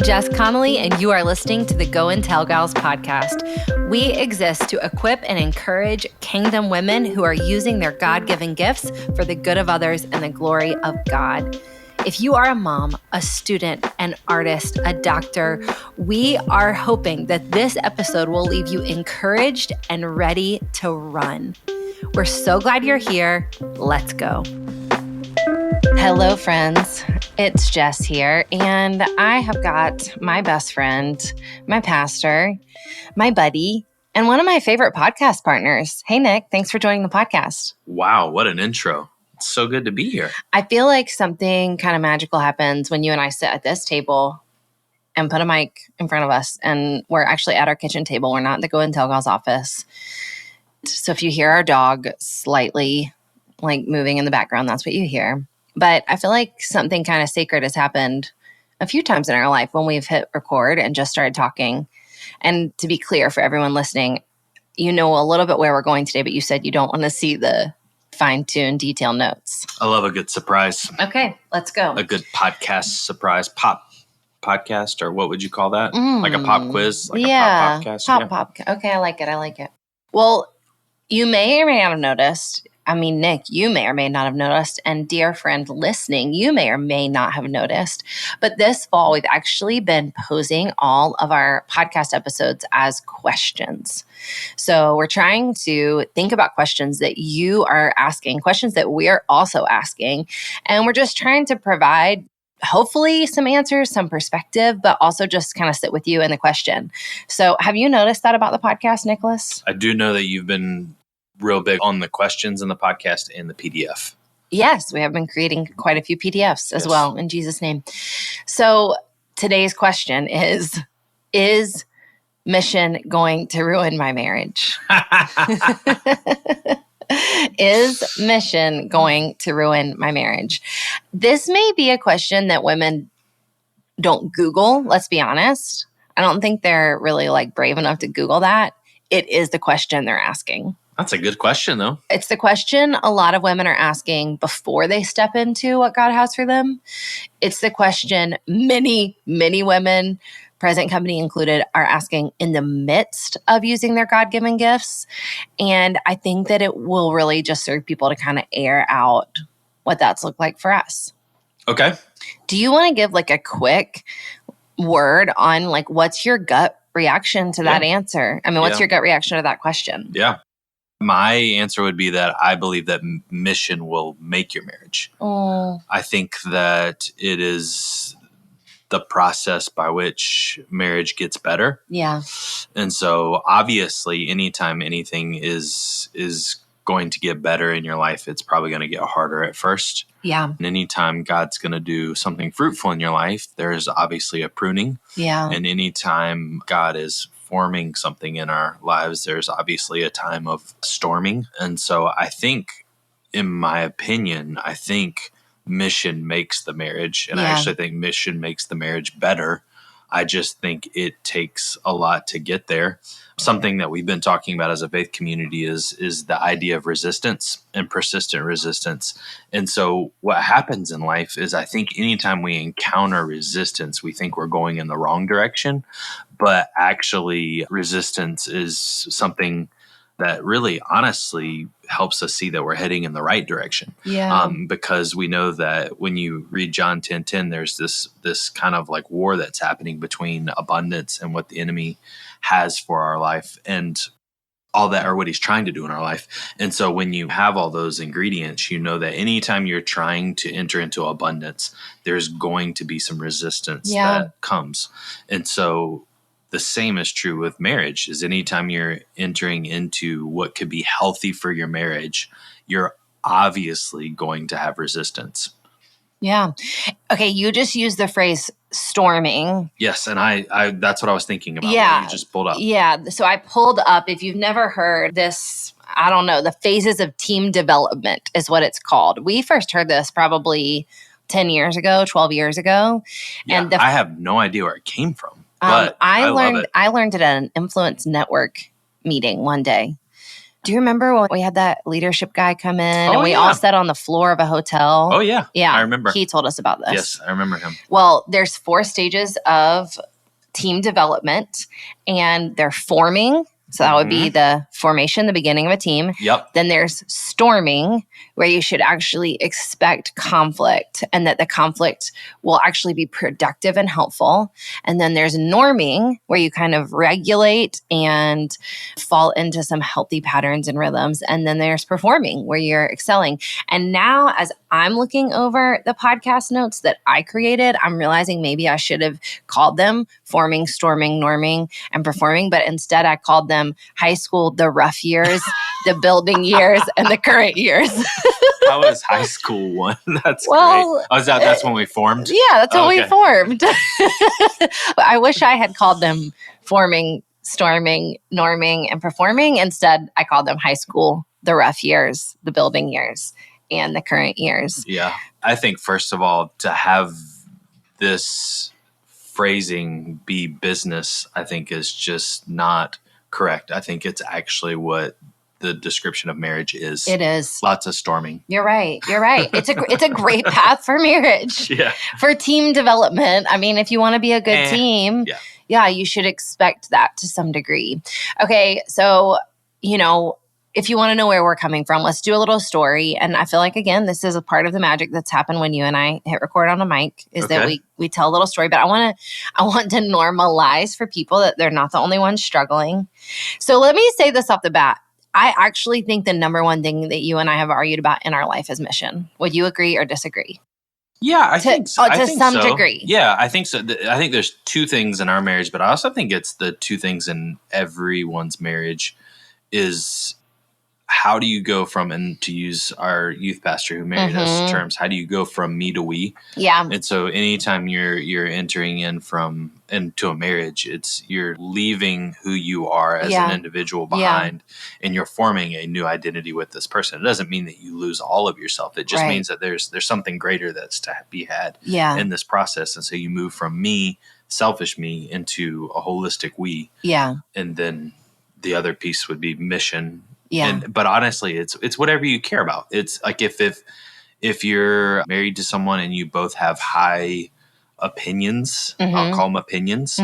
Jess Connolly, and you are listening to the Go and Tell Gals podcast. We exist to equip and encourage kingdom women who are using their God-given gifts for the good of others and the glory of God. If you are a mom, a student, an artist, a doctor, we are hoping that this episode will leave you encouraged and ready to run. We're so glad you're here. Let's go. Hello, friends. It's Jess here, and I have got my best friend, my pastor, my buddy, and one of my favorite podcast partners. Hey, Nick. Thanks for joining the podcast. Wow, what an intro. It's so good to be here. I feel like something kind of magical happens when you and I sit at this table and put a mic in front of us, and we're actually at our kitchen table. We're not in the Go and Tell Gals office. So if you hear our dog slightly like moving in the background, that's what you hear. But I feel like something kind of sacred has happened a few times in our life when we've hit record and just started talking. And to be clear for everyone listening, you know a little bit where we're going today, but you said you don't want to see the fine-tuned detail notes. I love a good surprise. Okay, let's go. A good podcast surprise. Podcast, or what would you call that? Like a pop quiz? Like a pop podcast? Pop. Okay, I like it. Well, you may or may not have noticed. I mean, Nick, you may or may not have noticed, and dear friend listening, you may or may not have noticed, but this fall, we've actually been posing all of our podcast episodes as questions. So we're trying to think about questions that you are asking, questions that we're also asking, and we're just trying to provide hopefully some answers, some perspective, but also just kind of sit with you in the question. So have you noticed that about the podcast, Nicholas? I do know that you've been real big on the questions in the podcast and the PDF. Yes, we have been creating quite a few PDFs as well, in Jesus' name. So today's question is mission going to ruin my marriage? Is mission going to ruin my marriage? This may be a question that women don't Google, let's be honest. I don't think they're really like brave enough to Google that. It is the question they're asking. That's a good question, though. It's the question a lot of women are asking before they step into what God has for them. It's the question many, many women, present company included, are asking in the midst of using their God-given gifts. And I think that it will really just serve people to kind of air out what that's looked like for us. Okay. Do you want to give like a quick word on like what's your gut reaction to that answer? I mean, what's your gut reaction to that question? Yeah. My answer would be that I believe that mission will make your marriage. Oh. I think that it is the process by which marriage gets better. Yeah. And so obviously anytime anything is going to get better in your life, it's probably going to get harder at first. Yeah. And anytime God's going to do something fruitful in your life, there's obviously a pruning. Yeah. And anytime God is forming something in our lives, there's obviously a time of storming. And so I think, in my opinion, mission makes the marriage. And I actually think mission makes the marriage better. I just think it takes a lot to get there. Something that we've been talking about as a faith community is the idea of resistance and persistent resistance. And so what happens in life is I think anytime we encounter resistance, we think we're going in the wrong direction. But actually, resistance is something that really honestly helps us see that we're heading in the right direction. Yeah. Because we know that when you read John 10:10, there's this kind of like war that's happening between abundance and what the enemy has for our life and all that, or what he's trying to do in our life. And so when you have all those ingredients, you know that anytime you're trying to enter into abundance, there's going to be some resistance that comes. And so the same is true with marriage, is anytime you're entering into what could be healthy for your marriage, you're obviously going to have resistance. Yeah. Okay, you just used the phrase storming. Yes, and I that's what I was thinking about. Yeah. You just pulled up. Yeah, so I pulled up, if you've never heard this, I don't know, the phases of team development is what it's called. We first heard this probably 10 years ago, 12 years ago. Yeah, and I have no idea where it came from. But I learned it at an Influence Network meeting one day. Do you remember when we had that leadership guy come in and we yeah. all sat on the floor of a hotel? Oh, yeah. Yeah. I remember. He told us about this. Yes, I remember him. Well, there's 4 stages of team development, and they're forming. So that would be the formation, the beginning of a team. Yep. Then there's storming, where you should actually expect conflict and that the conflict will actually be productive and helpful. And then there's norming, where you kind of regulate and fall into some healthy patterns and rhythms. And then there's performing, where you're excelling. And now, as I'm looking over the podcast notes that I created, I'm realizing maybe I should have called them forming, storming, norming, and performing. But instead, I called them high school, the rough years, the building years, and the current years. How was high school one? That's great. Oh, that's when we formed? Yeah, that's when we formed. I wish I had called them forming, storming, norming, and performing. Instead, I called them high school, the rough years, the building years, and the current years. Yeah. I think, first of all, to have this phrasing be business, I think is just not correct. I think it's actually what the description of marriage is. It is. Lots of storming. You're right. It's a great path for marriage. Yeah. For team development. I mean, if you want to be a good team, you should expect that to some degree. Okay. So, if you want to know where we're coming from, let's do a little story. And I feel like, again, this is a part of the magic that's happened when you and I hit record on a mic, is that we tell a little story. But I want to normalize for people that they're not the only ones struggling. So let me say this off the bat. I actually think the number one thing that you and I have argued about in our life is mission. Would you agree or disagree? Yeah, I think so. To some degree. Yeah, I think so. I think there's 2 things in our marriage, but I also think it's the 2 things in everyone's marriage is how do you go from, and to use our youth pastor who married us terms, how do you go from me to we? Yeah. And so anytime you're entering into a marriage, you're leaving who you are as an individual behind, and you're forming a new identity with this person. It doesn't mean that you lose all of yourself. It just means that there's something greater that's to be had in this process. And so you move from me, selfish me, into a holistic we. Yeah. And then the other piece would be mission. Yeah. But honestly, it's whatever you care about. It's like if you're married to someone and you both have high opinions, I'll call them opinions,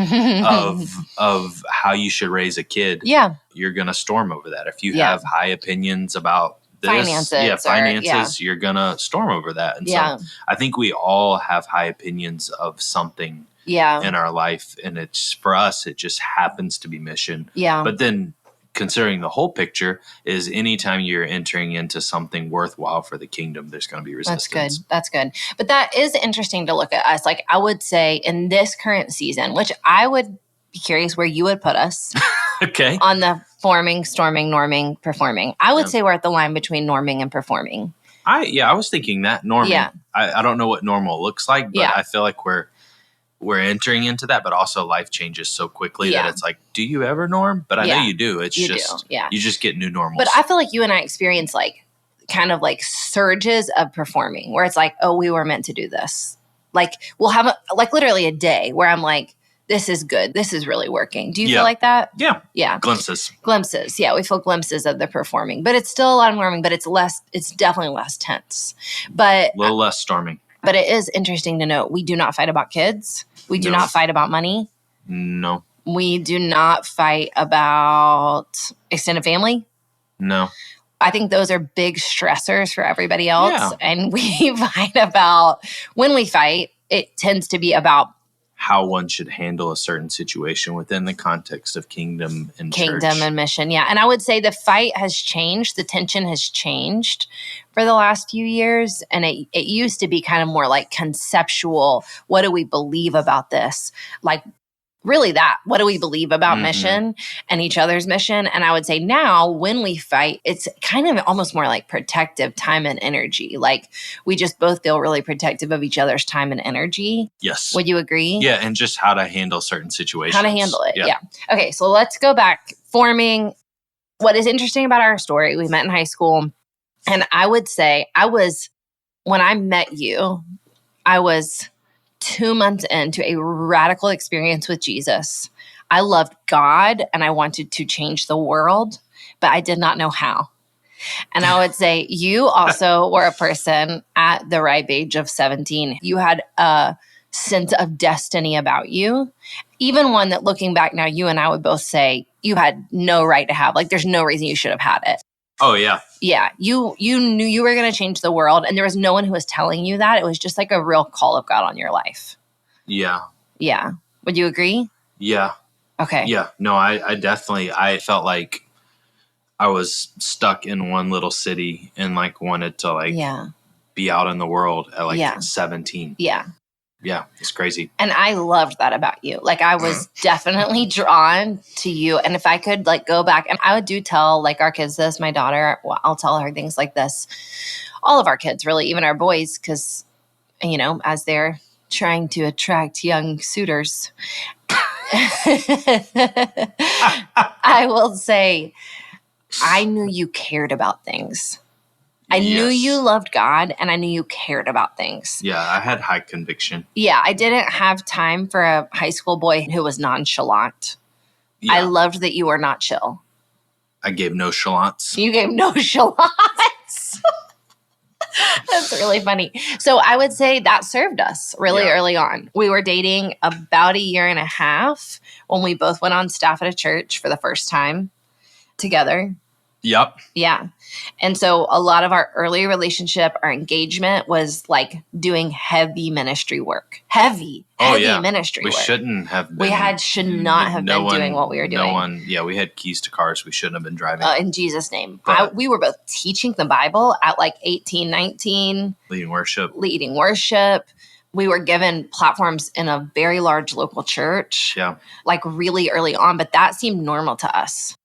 of how you should raise a kid, you're going to storm over that. If you have high opinions about this, finances, you're going to storm over that. And so I think we all have high opinions of something in our life. And for us, it just happens to be mission. Yeah. But then, considering the whole picture, is anytime you're entering into something worthwhile for the kingdom, there's going to be resistance. That's good. But that is interesting to look at us. Like, I would say in this current season, which I would be curious where you would put us on the forming, storming, norming, performing. I would say we're at the line between norming and performing. I was thinking that norming. Yeah. I don't know what normal looks like, but I feel like we're entering into that, but also life changes so quickly that it's like, do you ever norm? But I know you do. It's you just get new normals. But I feel like you and I experience like kind of like surges of performing where it's like, oh, we were meant to do this. Like we'll have literally a day where I'm like, this is good. This is really working. Do you feel like that? Yeah. Yeah. Glimpses. Yeah. We feel glimpses of the performing, but it's still a lot of norming, but it's definitely less tense, but a little less storming. But it is interesting to note, we do not fight about kids. We do not fight about money. No. We do not fight about extended family. No. I think those are big stressors for everybody else. Yeah. And we fight about, when we fight, it tends to be about how one should handle a certain situation within the context of kingdom and church. And mission, yeah. And I would say the fight has changed. The tension has changed for the last few years. And it used to be kind of more like conceptual. What do we believe about this? Like, really that. What do we believe about mission and each other's mission? And I would say now when we fight, it's kind of almost more like protective time and energy. Like we just both feel really protective of each other's time and energy. Yes. Would you agree? Yeah. And just how to handle certain situations. How to handle it. Yeah. Okay. So let's go back. Forming. What is interesting about our story, we met in high school. And I would say when I met you, I was 2 months into a radical experience with Jesus. I loved God and I wanted to change the world, but I did not know how. And I would say you also were a person at the ripe age of 17. You had a sense of destiny about you, even one that looking back now, you and I would both say you had no right to have. Like, there's no reason you should have had it. Oh, yeah. Yeah. You knew you were going to change the world, and there was no one who was telling you that. It was just like a real call of God on your life. Yeah. Yeah. Would you agree? Yeah. Okay. Yeah. No, I definitely, I felt like I was stuck in one little city and like wanted to like be out in the world at like 17. Yeah. Yeah. It's crazy. And I loved that about you. Like, I was definitely drawn to you. And if I could like go back, and I would tell like our kids this, my daughter, well, I'll tell her things like this. All of our kids, really, even our boys, because, you know, as they're trying to attract young suitors, I will say, I knew you cared about things. I knew you loved God, and I knew you cared about things. Yeah, I had high conviction. Yeah, I didn't have time for a high school boy who was nonchalant. Yeah. I loved that you were not chill. I gave no chalants. You gave no chalants. That's really funny. So I would say that served us really early on. We were dating about a year and a half when we both went on staff at a church for the first time together. Yep. Yeah. And so a lot of our early relationship, our engagement was like doing heavy ministry work. Heavy ministry work. We shouldn't have been. We should not have been doing what we were doing. We had keys to cars we shouldn't have been driving. In Jesus' name. We were both teaching the Bible at like 18, 19. Leading worship. We were given platforms in a very large local church. Yeah. Like really early on, but that seemed normal to us.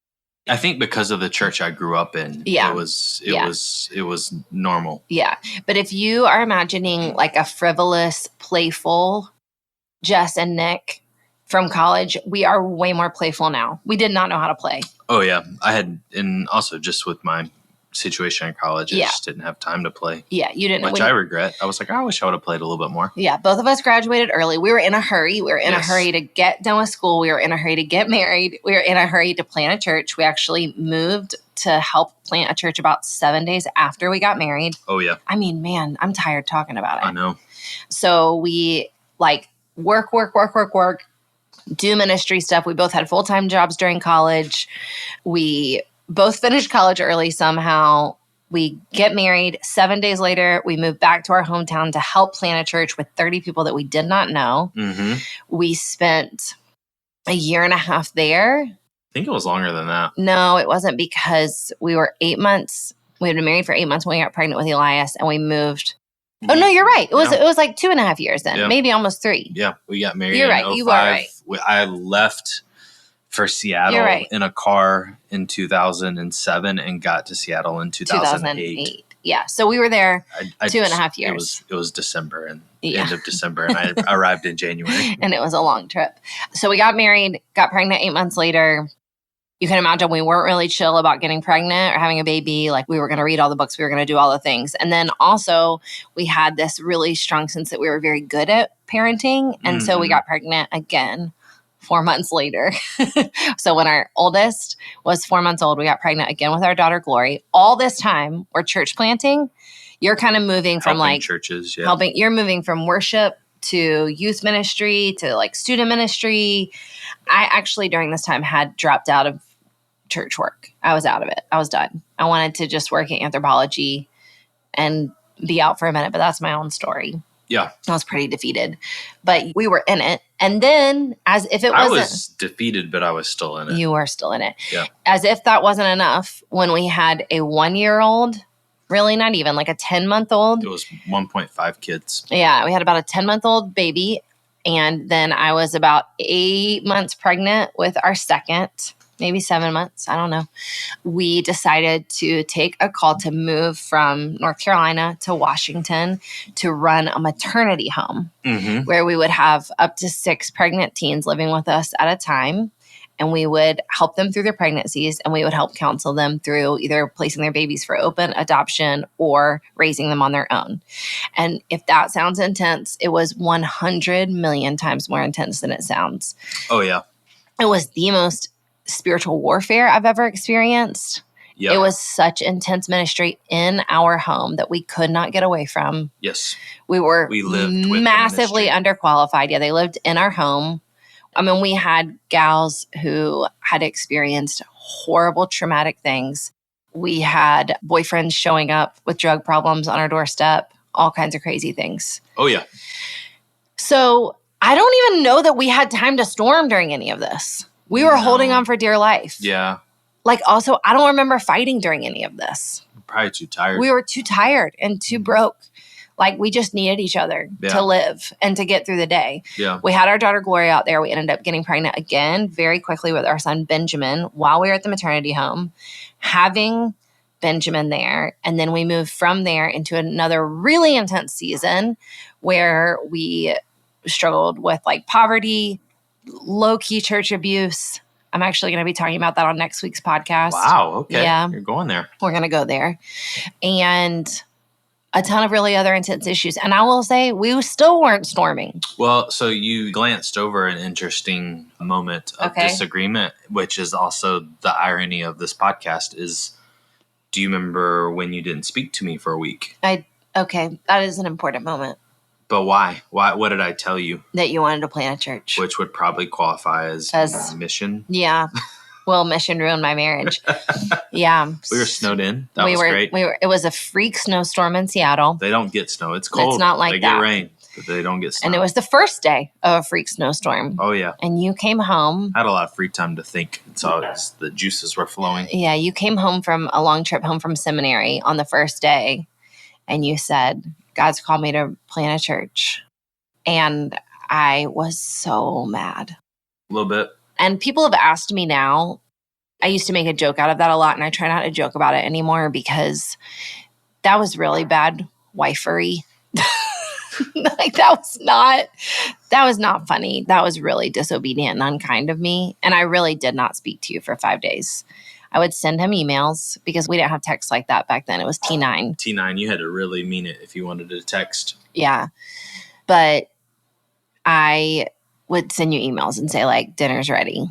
I think because of the church I grew up in, it was normal. Yeah. But if you are imagining like a frivolous, playful Jess and Nick from college, we are way more playful now. We did not know how to play. Oh, yeah. And also just with my situation in college, I just didn't have time to play. Yeah, you didn't. Which I regret. I was like, I wish I would have played a little bit more. Yeah, both of us graduated early. We were in a hurry. We were in a hurry to get done with school. We were in a hurry to get married. We were in a hurry to plant a church. We actually moved to help plant a church about 7 days after we got married. Oh, yeah. I mean, man, I'm tired talking about it. I know. So we like work, do ministry stuff. We both had full-time jobs during college. We both finished college early somehow. We get married. 7 days later, we moved back to our hometown to help plant a church with 30 people that we did not know. Mm-hmm. We spent a year and a half there. I think it was longer than that. No, it wasn't, because we were 8 months. We had been married for 8 months when we got pregnant with Elias, and we moved. Oh, no, you're right. It was like 2.5 years then, maybe almost 3. Yeah, we got married. You're right. You are right. I left for Seattle in a car in 2007 and got to Seattle in 2008. Yeah. So we were there 2.5 years. It was December and end of December, and I arrived in January. And it was a long trip. So we got married, got pregnant 8 months later. You can imagine we weren't really chill about getting pregnant or having a baby. Like, we were going to read all the books. We were going to do all the things. And then also we had this really strong sense that we were very good at parenting. And so we got pregnant again 4 months later. So when our oldest was 4 months old, we got pregnant again with our daughter, Glory. All this time, we're church planting. You're kind of moving from helping churches, you're moving from worship to youth ministry to like student ministry. I actually during this time had dropped out of church work. I was out of it. I was done. I wanted to just work in anthropology and be out for a minute, but that's my own story. Yeah. I was pretty defeated, but we were in it. And then as if it wasn't. I was defeated, but I was still in it. You were still in it. Yeah. As if that wasn't enough, when we had a 1-year-old, really not even, like a 10-month-old. It was 1.5 kids. Yeah. We had about a 10-month-old baby. And then I was about 8 months pregnant with our second, maybe 7 months. I don't know. We decided to take a call to move from North Carolina to Washington to run a maternity home where we would have up to 6 pregnant teens living with us at a time. And we would help them through their pregnancies, and we would help counsel them through either placing their babies for open adoption or raising them on their own. And if that sounds intense, it was 100 million times more intense than it sounds. Oh, yeah. It was the most spiritual warfare I've ever experienced. Yep. It was such intense ministry in our home that we could not get away from. Yes. We lived with massively the ministry. underqualified. Yeah, they lived in our home. I mean, we had gals who had experienced horrible traumatic things. We had boyfriends showing up with drug problems on our doorstep, all kinds of crazy things. Oh, yeah. So I don't even know that we had time to storm during any of this. We were holding on for dear life. Yeah. Like, also, I don't remember fighting during any of this. Probably too tired. We were too tired and too broke. Like, we just needed each other to live and to get through the day. Yeah. We had our daughter Gloria out there. We ended up getting pregnant again very quickly with our son Benjamin while we were at the maternity home, having Benjamin there. And then we moved from there into another really intense season where we struggled with like poverty, low-key church abuse. I'm actually going to be talking about that on next week's podcast. Wow. Okay. Yeah. You're going there. We're going to go there. And a ton of really other intense issues. And I will say we still weren't storming. Well, so you glanced over an interesting moment of disagreement, which is also the irony of this podcast is, do you remember when you didn't speak to me for a week? Okay. That is an important moment. But why? What did I tell you? That you wanted to plant a church. Which would probably qualify as mission. Yeah. Well, mission ruined my marriage. Yeah. We were snowed in. That was great. It was a freak snowstorm in Seattle. They don't get snow. It's cold. It's not like they that. Get rain, but they don't get snow. And it was the first day of a freak snowstorm. Oh, yeah. And you came home. I had a lot of free time to think. So the juices were flowing. Yeah. You came home from a long trip home from seminary on the first day. And you said, God's called me to plant a church. And I was so mad. A little bit. And people have asked me now, I used to make a joke out of that a lot, and I try not to joke about it anymore because that was really bad wifery. Like that was not funny. That was really disobedient and unkind of me. And I really did not speak to you for 5 days. I would send him emails because we didn't have text like that back then. It was T9. T9, you had to really mean it if you wanted to text. Yeah. But I would send you emails and say, like, dinner's ready.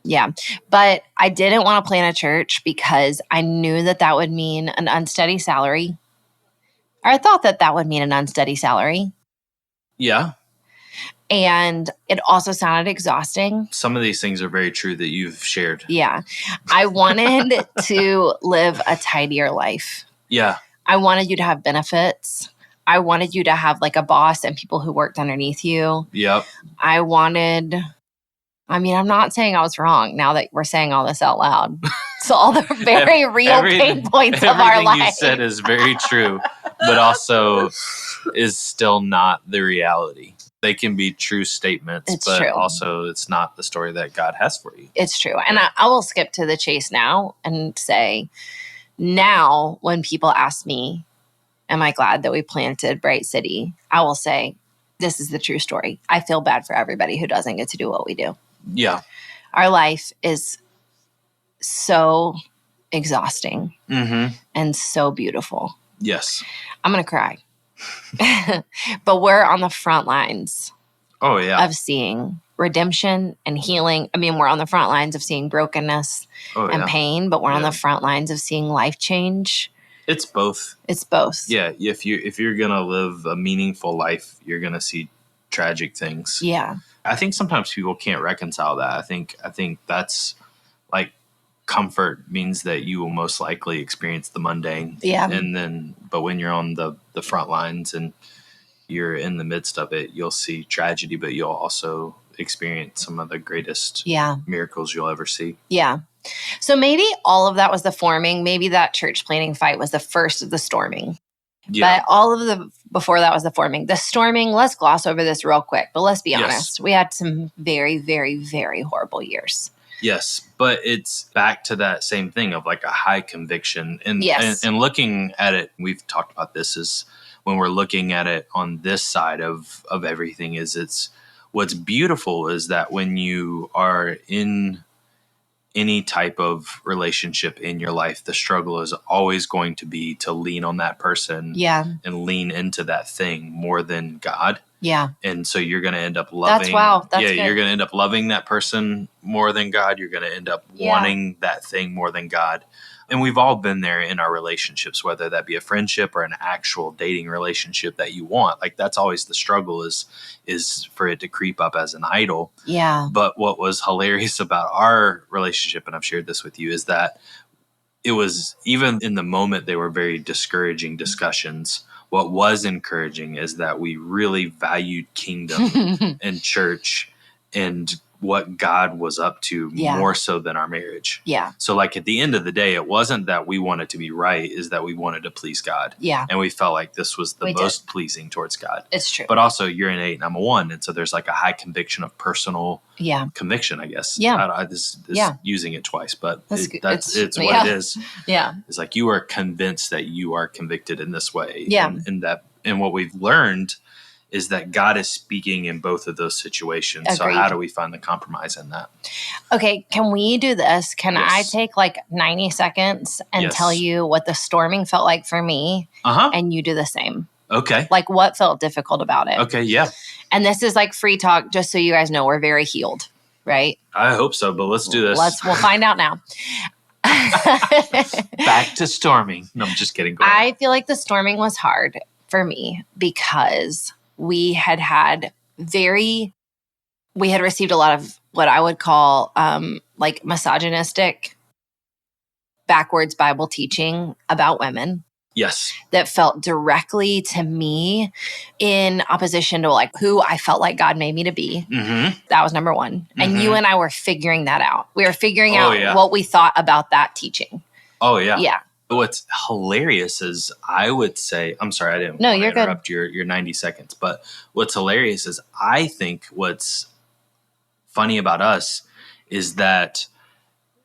Yeah. But I didn't want to plant a church because I knew that would mean an unsteady salary. Or I thought that would mean an unsteady salary. Yeah. And it also sounded exhausting. Some of these things are very true that you've shared. Yeah. I wanted to live a tidier life. Yeah. I wanted you to have benefits. I wanted you to have like a boss and people who worked underneath you. Yep. I'm not saying I was wrong now that we're saying all this out loud. So all the very real pain points of our life. Everything you said is very true, but also is still not the reality. They can be true statements, but true. Also it's not the story that God has for you. It's true. And I will skip to the chase now and say, now when people ask me, am I glad that we planted Bright City? I will say, this is the true story. I feel bad for everybody who doesn't get to do what we do. Yeah. Our life is so exhausting and so beautiful. Yes. I'm going to cry. But we're on the front lines of seeing redemption and healing. I mean, we're on the front lines of seeing brokenness and pain, but we're on the front lines of seeing life change. It's both. It's both. Yeah. If you're going to live a meaningful life, you're going to see tragic things. Yeah. I think sometimes people can't reconcile that. I think that's like comfort means that you will most likely experience the mundane. Yeah. But when you're on the front lines and you're in the midst of it, you'll see tragedy, but you'll also experience some of the greatest miracles you'll ever see. Yeah. So maybe all of that was the forming. Maybe that church planting fight was the first of the storming. Yeah. But all of before that was the forming. The storming, let's gloss over this real quick, but let's be honest. We had some very, very, very horrible years. Yes, but it's back to that same thing of like a high conviction. And looking at it, we've talked about this, is when we're looking at it on this side of everything, is it's what's beautiful is that when you are in any type of relationship in your life, the struggle is always going to be to lean on that person and lean into that thing more than God. Yeah. And so you're going to end up loving. That's good. You're going to end up loving that person more than God. You're going to end up wanting that thing more than God. And we've all been there in our relationships, whether that be a friendship or an actual dating relationship that you want. Like that's always the struggle is for it to creep up as an idol. Yeah. But what was hilarious about our relationship, and I've shared this with you, is that it was, even in the moment, they were very discouraging discussions. What was encouraging is that we really valued kingdom and church and what God was up to more so than our marriage. Yeah. So like at the end of the day, it wasn't that we wanted to be right, is that we wanted to please God. Yeah. And we felt like this was the most pleasing towards God. It's true. But also you're an 8 and I'm a 1. And so there's like a high conviction of personal conviction, I guess. Yeah. This using it twice, but it's what it is. Yeah. It's like you are convinced that you are convicted in this way. Yeah. And what we've learned is that God is speaking in both of those situations. Agreed. So how do we find the compromise in that? Okay, can we do this? Can I take like 90 seconds and tell you what the storming felt like for me? And you do the same. Okay. Like what felt difficult about it? Okay, yeah. And this is like free talk, just so you guys know we're very healed, right? I hope so, but let's do this. We'll find out now. Back to storming. No, I'm just kidding. Go ahead. I feel like the storming was hard for me because we had received a lot of what I would call like misogynistic, backwards Bible teaching about women. Yes. That felt directly to me in opposition to like who I felt like God made me to be. Mm-hmm. That was number one. And you and I were figuring that out. We were figuring out what we thought about that teaching. Oh, yeah. Yeah. What's hilarious is I would say, I'm sorry, I didn't want to interrupt your 90 seconds, but what's hilarious is I think what's funny about us is that,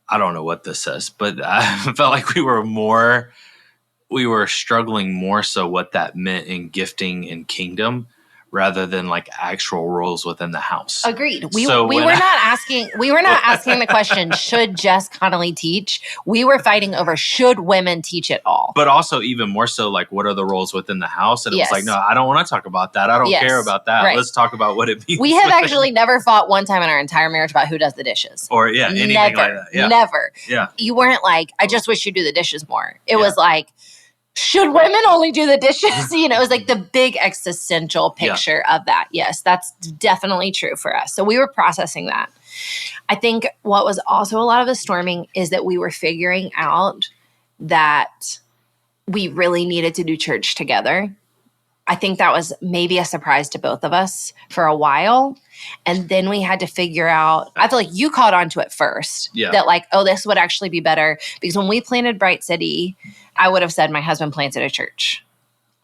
I don't know what this says, but I felt like we were struggling more so what that meant in gifting and kingdom rather than like actual roles within the house. Agreed. We were not asking the question, should Jess Connolly teach? We were fighting over, should women teach at all? But also even more so like, what are the roles within the house? And it was like, no, I don't want to talk about that. I don't care about that. Right. Let's talk about what it means. We have actually never fought one time in our entire marriage about who does the dishes. Or anything like that. Yeah. Never. Yeah. You weren't like, I just wish you'd do the dishes more. It was like, should women only do the dishes? It was like the big existential picture of that. Yes, that's definitely true for us. So we were processing that. I think what was also a lot of the storming is that we were figuring out that we really needed to do church together. I think that was maybe a surprise to both of us for a while. And then we had to figure out, I feel like you caught on to it first. Yeah. That like, this would actually be better. Because when we planted Bright City, I would have said my husband planted a church.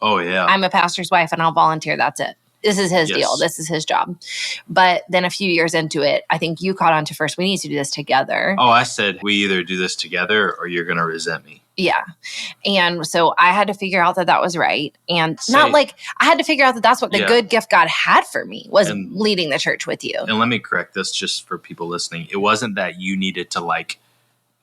Oh, yeah. I'm a pastor's wife and I'll volunteer. That's it. This is his deal. This is his job. But then a few years into it, I think you caught on to first, we need to do this together. Oh, I said, we either do this together or you're going to resent me. Yeah. And so I had to figure out that was right. And I had to figure out that that's what the good gift God had for me was leading the church with you. And let me correct this just for people listening. It wasn't that you needed to like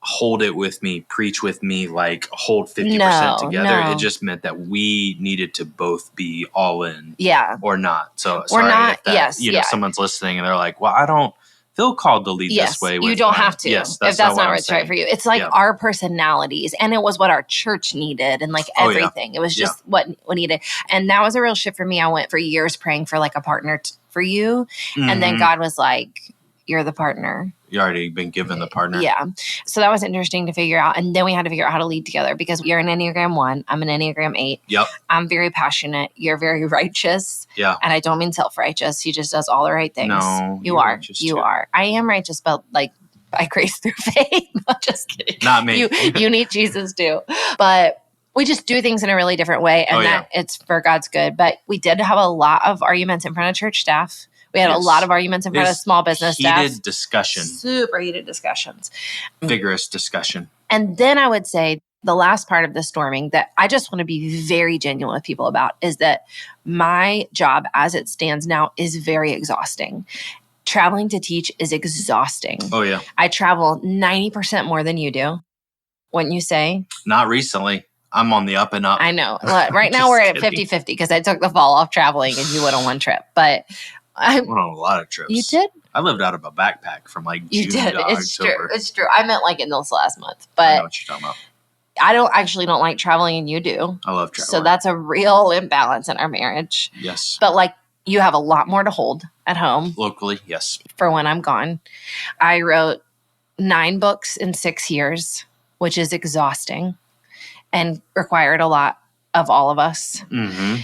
hold it with me, preach with me, like hold 50% together. No. It just meant that we needed to both be all in. Yeah. Or not. So sorry if that, someone's listening and they're like, well, I don't feel called to lead this way. You don't have to. Yes, if that's not what's right for you. It's like our personalities, and it was what our church needed, and like everything. It was just what needed. And that was a real shift for me. I went for years praying for like a partner for you, and then God was like, "You're the partner." You already been given the partner. Yeah. So that was interesting to figure out. And then we had to figure out how to lead together because you're an Enneagram 1. I'm an Enneagram 8. Yep. I'm very passionate. You're very righteous. Yeah. And I don't mean self-righteous. He just does all the right things. No. You are. You are. I am righteous, but like by grace through faith. I'm just kidding. Not me. You need Jesus too. But we just do things in a really different way. And it's for God's good. But we did have a lot of arguments in front of church staff. We had a lot of arguments in front of small business staff. Heated discussion. Super heated discussions. Vigorous discussion. And then I would say the last part of the storming that I just want to be very genuine with people about is that my job as it stands now is very exhausting. Traveling to teach is exhausting. Oh, yeah. I travel 90% more than you do, wouldn't you say? Not recently. I'm on the up and up. I know. Right now we're at 50-50 because I took the fall off traveling and you went on one trip. But I went on a lot of trips. You did? I lived out of a backpack from like June to October. It's true. I meant like in this last month. I know But what you're talking about. I don't like traveling and you do. I love traveling. So that's a real imbalance in our marriage. Yes. But like you have a lot more to hold at home. Locally, yes. For when I'm gone. I wrote 9 books in 6 years, which is exhausting and required a lot of all of us. Mm-hmm.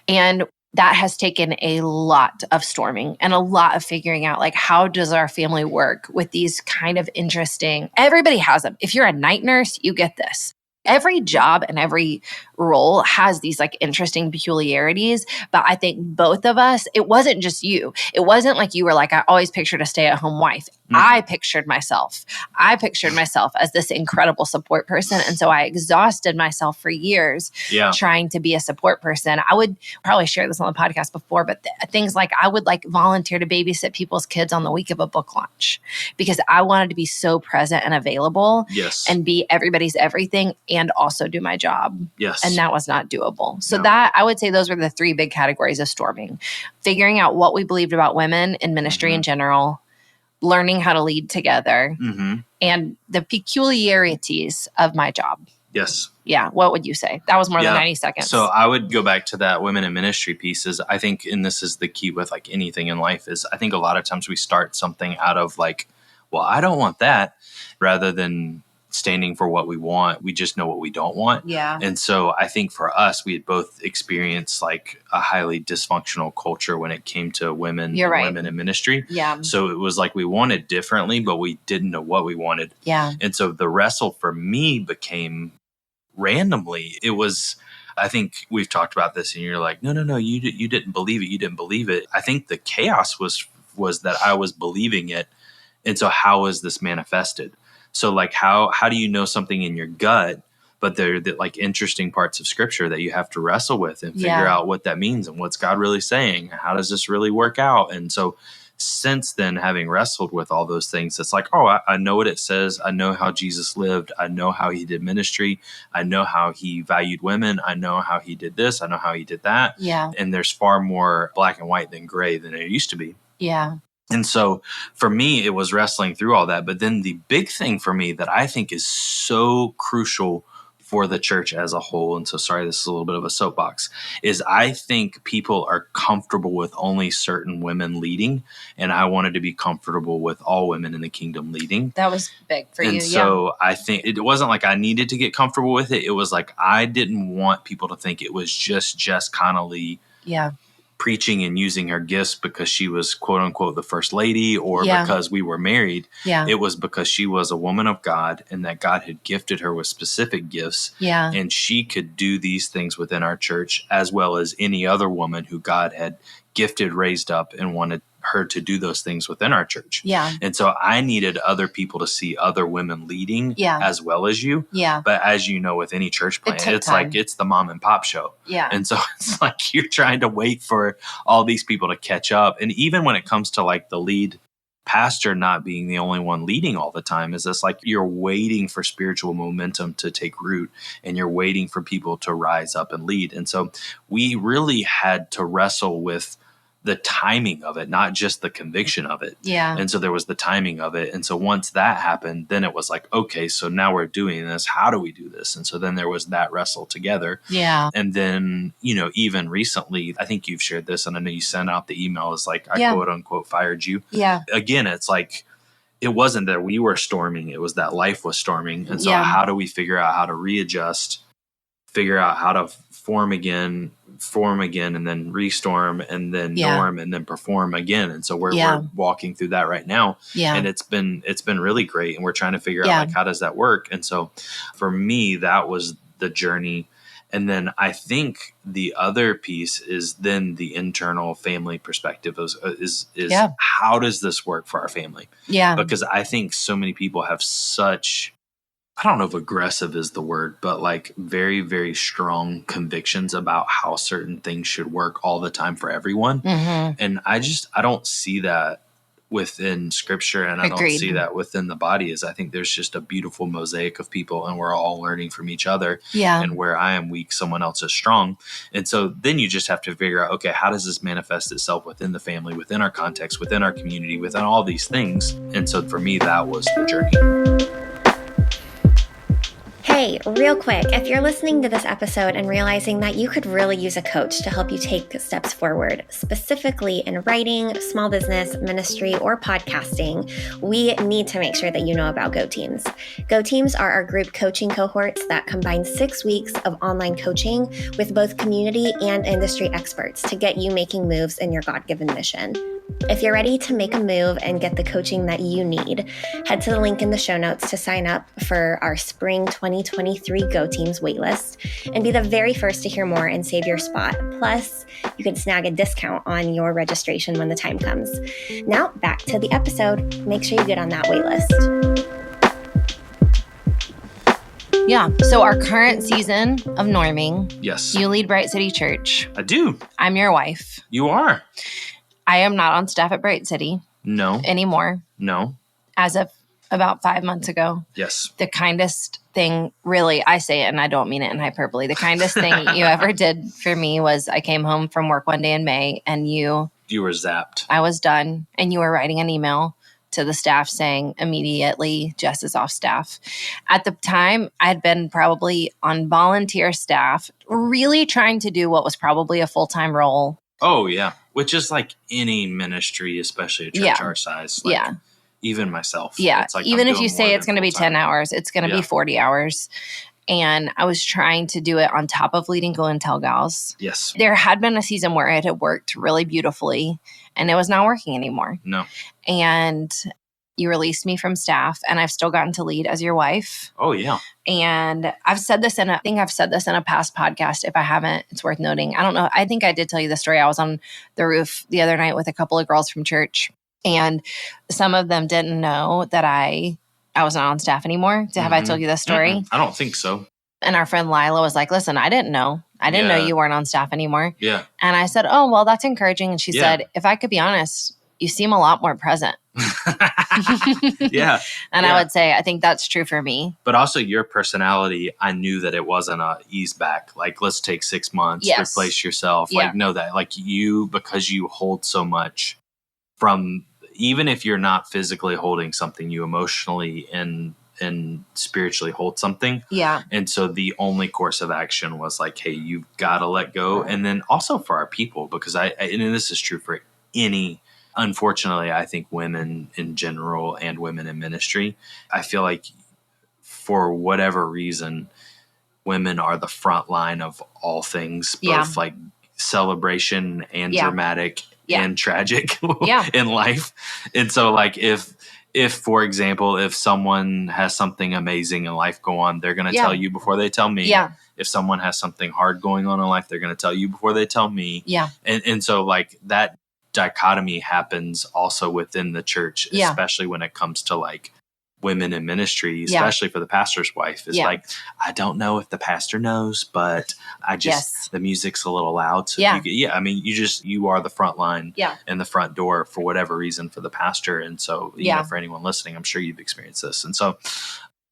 And that has taken a lot of storming and a lot of figuring out, like, how does our family work with these kind of interesting, everybody has them. If you're a night nurse, you get this. Every job and every role has these like interesting peculiarities. But I think both of us, it wasn't just you. It wasn't like you were like, I always pictured a stay-at-home wife. Mm-hmm. I pictured myself as this incredible support person. And so I exhausted myself for years trying to be a support person. I would probably share this on the podcast before, but things like I would like volunteer to babysit people's kids on the week of a book launch because I wanted to be so present and available and be everybody's everything and also do my job. Yes. And that was not doable. So that, I would say those were the 3 big categories of storming. Figuring out what we believed about women in ministry in general, learning how to lead together, and the peculiarities of my job. Yes. Yeah. What would you say? That was more than 90 seconds. So I would go back to that women in ministry pieces. I think, and this is the key with like anything in life, is I think a lot of times we start something out of like, well, I don't want that, rather than standing for what we want. We just know what we don't want. Yeah. And so I think for us, we had both experienced like a highly dysfunctional culture when it came to women, women in ministry. Yeah. So it was like we wanted differently, but we didn't know what we wanted. Yeah. And so the wrestle for me became randomly. It was, I think we've talked about this and you're like, no, you didn't believe it. You didn't believe it. I think the chaos was that I was believing it. And so how is this manifested? So like how do you know something in your gut, but they're the like interesting parts of scripture that you have to wrestle with and figure out what that means and what's God really saying? How does this really work out? And so since then, having wrestled with all those things, it's like, oh, I know what it says. I know how Jesus lived. I know how he did ministry. I know how he valued women. I know how he did this. I know how he did that. Yeah. And there's far more black and white than gray than there used to be. Yeah. And so for me, it was wrestling through all that. But then the big thing for me that I think is so crucial for the church as a whole, and so sorry, this is a little bit of a soapbox, is I think people are comfortable with only certain women leading. And I wanted to be comfortable with all women in the kingdom leading. That was big for you. And so I think it wasn't like I needed to get comfortable with it. It was like I didn't want people to think it was just Jess Connolly preaching and using her gifts because she was quote unquote the first lady or because we were married. Yeah. It was because she was a woman of God and that God had gifted her with specific gifts. Yeah. And she could do these things within our church as well as any other woman who God had gifted, raised up, and wanted her to do those things within our church. Yeah. And so I needed other people to see other women leading as well as you. Yeah. But as you know, with any church plant, it's time. like it's the mom and pop show. Yeah. And so it's like you're trying to wait for all these people to catch up. And even when it comes to like the lead pastor not being the only one leading all the time, is this like you're waiting for spiritual momentum to take root and you're waiting for people to rise up and lead. And so we really had to wrestle with the timing of it, not just the conviction of it. Yeah. And so there was the timing of it. And so once that happened, then it was like, okay, so now we're doing this. How do we do this? And so then there was that wrestle together. Yeah. And then, you know, even recently, I think you've shared this and I know you sent out the email is like, I quote unquote fired you. Yeah. Again, it's like, it wasn't that we were storming. It was that life was storming. And so how do we figure out how to readjust, figure out how to form again, and then restorm and then norm and then perform again. And so we're walking through that right now. Yeah. And it's been really great. And we're trying to figure out like, how does that work? And so for me, that was the journey. And then I think the other piece is then the internal family perspective is how does this work for our family? Yeah. Because I think so many people have such, I don't know if aggressive is the word, but like very, very strong convictions about how certain things should work all the time for everyone. Mm-hmm. And I don't see that within scripture, and I don't Agreed. see that within the body. Is I think there's just a beautiful mosaic of people, and we're all learning from each other. Yeah. And where I am weak, someone else is strong. And so then you just have to figure out, okay, how does this manifest itself within the family, within our context, within our community, within all these things? And so for me, that was the journey. Hey, real quick, if you're listening to this episode and realizing that you could really use a coach to help you take steps forward, specifically in writing, small business, ministry, or podcasting, we need to make sure that you know about Go Teams. Go Teams are our group coaching cohorts that combine 6 weeks of online coaching with both community and industry experts to get you making moves in your God-given mission. If you're ready to make a move and get the coaching that you need, head to the link in the show notes to sign up for our Spring 2023 Go Teams waitlist and be the very first to hear more and save your spot. Plus, you can snag a discount on your registration when the time comes. Now, back to the episode. Make sure you get on that waitlist. Yeah. So our current season of norming. Yes. You lead Bright City Church. I do. I'm your wife. You are. I am not on staff at Bright City. No. Anymore. No. As of about 5 months ago. Yes. The kindest thing, really, I say it and I don't mean it in hyperbole. The kindest thing you ever did for me was I came home from work one day in May and you were zapped. I was done and you were writing an email to the staff saying immediately Jess is off staff. At the time, I'd been probably on volunteer staff, really trying to do what was probably a full-time role. Oh, yeah. Which is like any ministry, especially a church our size. Like, yeah. Even myself. Yeah. It's like even if you say it's going to be 10 hours, it's going to be 40 hours. And I was trying to do it on top of leading Go and Tell Gals. Yes. There had been a season where it had worked really beautifully and it was not working anymore. No. And you released me from staff and I've still gotten to lead as your wife. Oh, yeah. And I've said this I think I've said this in a past podcast. If I haven't, it's worth noting. I don't know. I think I did tell you the story. I was on the roof the other night with a couple of girls from church and some of them didn't know that I was not on staff anymore. Have I told you this story? I don't think so. And our friend Lila was like, listen, I didn't know. I didn't know you weren't on staff anymore. Yeah. And I said, oh, well, that's encouraging. And she said, if I could be honest, you seem a lot more present. Yeah. And I would say, I think that's true for me. But also your personality, I knew that it wasn't a ease back. Like, let's take 6 months, replace yourself. Yeah. Like, know that. Like you, because you hold so much from, even if you're not physically holding something, you emotionally and spiritually hold something. Yeah. And so the only course of action was like, hey, you've got to let go. And then also for our people, because and this is true for unfortunately, I think women in general and women in ministry, I feel like for whatever reason, women are the front line of all things, both like celebration and dramatic and tragic in life. And so like if for example, if someone has something amazing in life go on, they're going to tell you before they tell me. Yeah. If someone has something hard going on in life, they're going to tell you before they tell me. Yeah. And so like that dichotomy happens also within the church, especially when it comes to like women in ministry, especially for the pastor's wife. Is like, I don't know if the pastor knows, but I just, the music's a little loud. So I mean, you are the front line and the front door for whatever reason for the pastor. And so, you know, for anyone listening, I'm sure you've experienced this. And so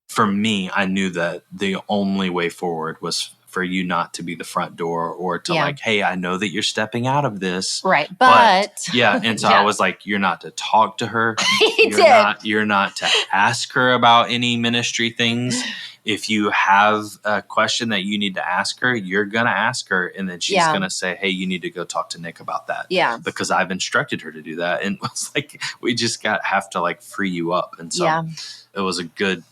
for me, I knew that the only way forward was for you not to be the front door or to like, hey, I know that you're stepping out of this. Right. But and so I was like, you're not to talk to her. You're not to ask her about any ministry things. If you have a question that you need to ask her, you're going to ask her. And then she's going to say, hey, you need to go talk to Nick about that. Yeah. Because I've instructed her to do that. And it's like, we just have to like free you up. And so it was a good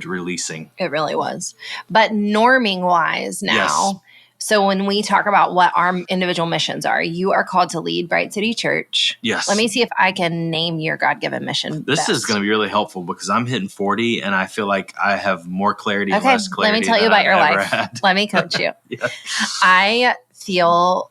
releasing. It really was. But norming wise now, so when we talk about what our individual missions are, you are called to lead Bright City Church. Yes. Let me see if I can name your God-given mission. This is going to be really helpful because I'm hitting 40 and I feel like I have more clarity and less clarity. Let me tell you about your life. Let me coach you. I feel,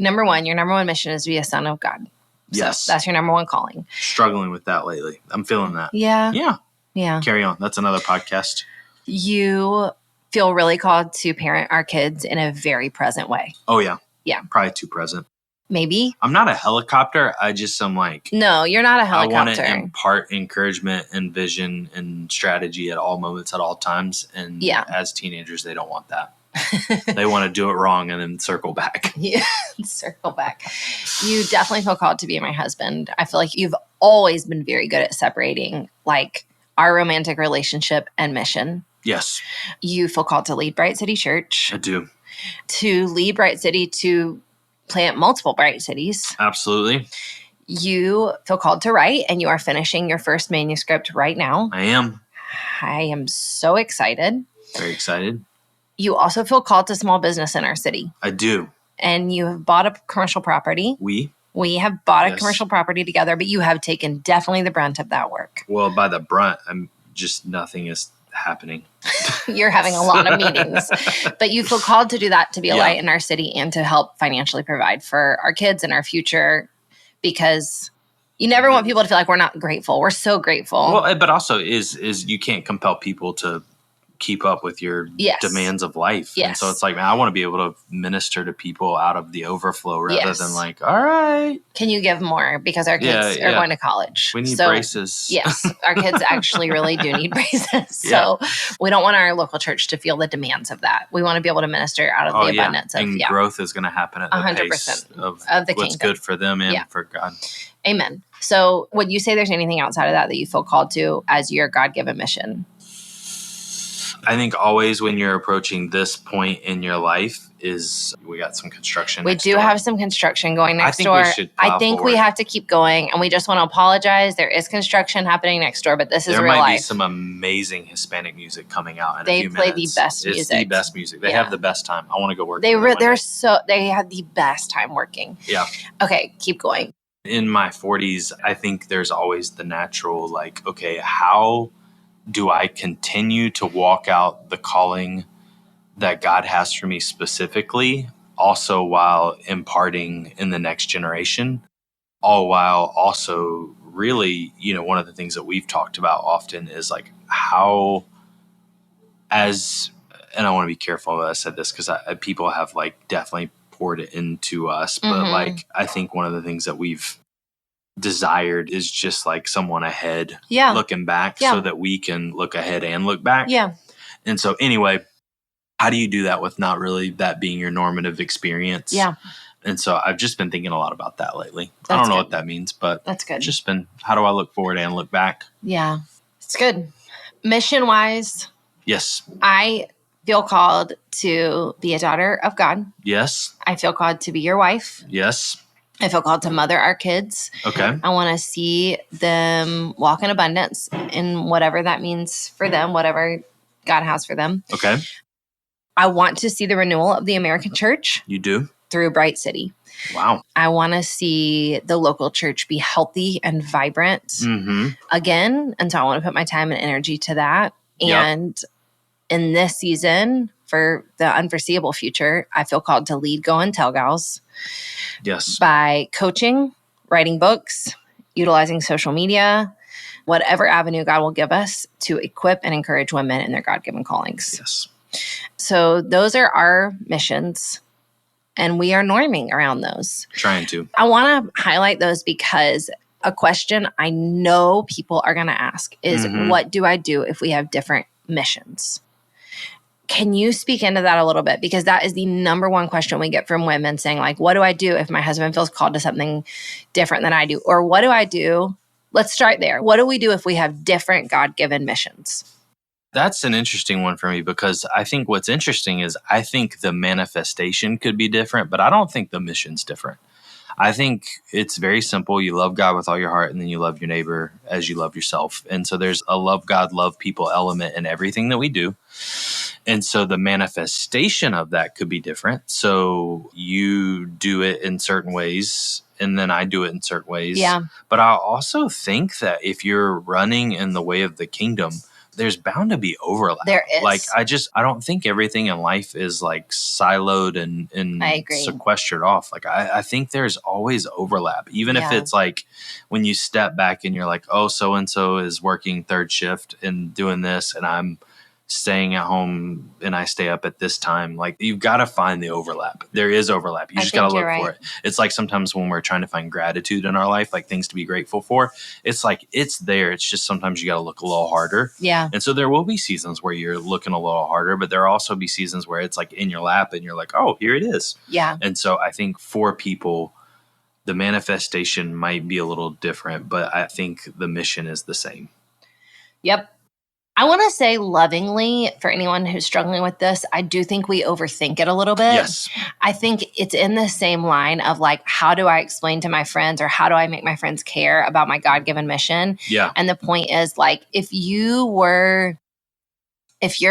number one, your number one mission is to be a son of God. Yes. So that's your number one calling. Struggling with that lately. I'm feeling that. Yeah. Yeah. Yeah. Carry on. That's another podcast. You feel really called to parent our kids in a very present way. Oh, yeah. Yeah. Probably too present. maybe. I'm not a helicopter. I'm like, No, you're not a I want helicopter. to impart encouragement and vision and strategy at all moments, at all times. And as teenagers, they don't want that. They want to do it wrong and then circle back. Yeah, circle back. You definitely feel called to be my husband. I feel like you've always been very good at separating like our romantic relationship and mission. Yes. You feel called to lead Bright City Church. I do. To lead Bright City, to plant multiple Bright Cities. Absolutely. You feel called to write, and you are finishing your first manuscript right now. I am. I am so excited. Very excited. You also feel called to small business in our city. I do. And you have bought a commercial property. We have bought a commercial property together, but you have taken definitely the brunt of that work. Well, by the brunt, nothing is happening. You're having a lot of meetings, but you feel called to do that, to be a light in our city and to help financially provide for our kids and our future, because you never want people to feel like we're not grateful. We're so grateful. Well, but also is you can't compel people to keep up with your demands of life. Yes. And so it's like, man, I want to be able to minister to people out of the overflow rather than like, all right. Can you give more? Because our kids are going to college. We need braces. Yes. Our kids actually really do need braces. So we don't want our local church to feel the demands of that. We want to be able to minister out of the abundance of and growth is going to happen at the 100% pace of the what's kingdom. Good for them and for God. Amen. So would you say there's anything outside of that you feel called to as your God-given mission? I think always when you're approaching this point in your life is we got some construction. We do have some construction going next door. I think we have to keep going, and we just want to apologize. There is construction happening next door, but this is real life. There might be some amazing Hispanic music coming out in a few minutes. They play the best music. It's the best music. They have the best time. I want to go work. They have the best time working. Yeah. Okay, keep going. In my 40s, I think there's always the natural like, okay, how do I continue to walk out the calling that God has for me specifically, also while imparting in the next generation, all while also really, one of the things that we've talked about often is like how and I want to be careful that I said this because people have like definitely poured it into us, but like I think one of the things that we've desired is just like someone ahead looking back so that we can look ahead and look back. Yeah. And so anyway, how do you do that with not really that being your normative experience? Yeah. And so I've just been thinking a lot about that lately. I don't know what that means, but that's good. Just been, how do I look forward and look back? Yeah. It's good. Mission wise. Yes. I feel called to be a daughter of God. Yes. I feel called to be your wife. Yes. I feel called to mother our kids. Okay. I want to see them walk in abundance in whatever that means for them, whatever God has for them. Okay. I want to see the renewal of the American church. You do? Through Bright City. Wow. I want to see the local church be healthy and vibrant again. And so I want to put my time and energy to that. And in this season, for the unforeseeable future, I feel called to lead Go and Tell Gals. Yes. By coaching, writing books, utilizing social media, whatever avenue God will give us to equip and encourage women in their God-given callings. Yes. So those are our missions, and we are norming around those. Trying to. I want to highlight those because a question I know people are going to ask is, what do I do if we have different missions? Can you speak into that a little bit? Because that is the number one question we get from women saying, like, what do I do if my husband feels called to something different than I do? Or what do I do? Let's start there. What do we do if we have different God-given missions? That's an interesting one for me because I think what's interesting is I think the manifestation could be different, but I don't think the mission's different. I think it's very simple. You love God with all your heart, and then you love your neighbor as you love yourself. And so there's a love God, love people element in everything that we do. And so the manifestation of that could be different. So you do it in certain ways, and then I do it in certain ways. Yeah. But I also think that if you're running in the way of the kingdom, there's bound to be overlap. There is. Like, I don't think everything in life is like siloed and sequestered off. Like, I think there's always overlap, even if it's like when you step back and you're like, oh, so-and-so is working third shift and doing this, and I'm staying at home and I stay up at this time. Like, you've got to find the overlap. There is overlap. You just got to look for it. It's like sometimes when we're trying to find gratitude in our life, like things to be grateful for, it's like it's there. It's just sometimes you got to look a little harder. Yeah. And so there will be seasons where you're looking a little harder, but there will also be seasons where it's like in your lap and you're like, oh, here it is. Yeah. And so I think for people, the manifestation might be a little different, but I think the mission is the same. Yep. I want to say lovingly for anyone who's struggling with this, I do think we overthink it a little bit. Yes. I think it's in the same line of like, how do I explain to my friends or how do I make my friends care about my God-given mission? Yeah. And the point is like, if your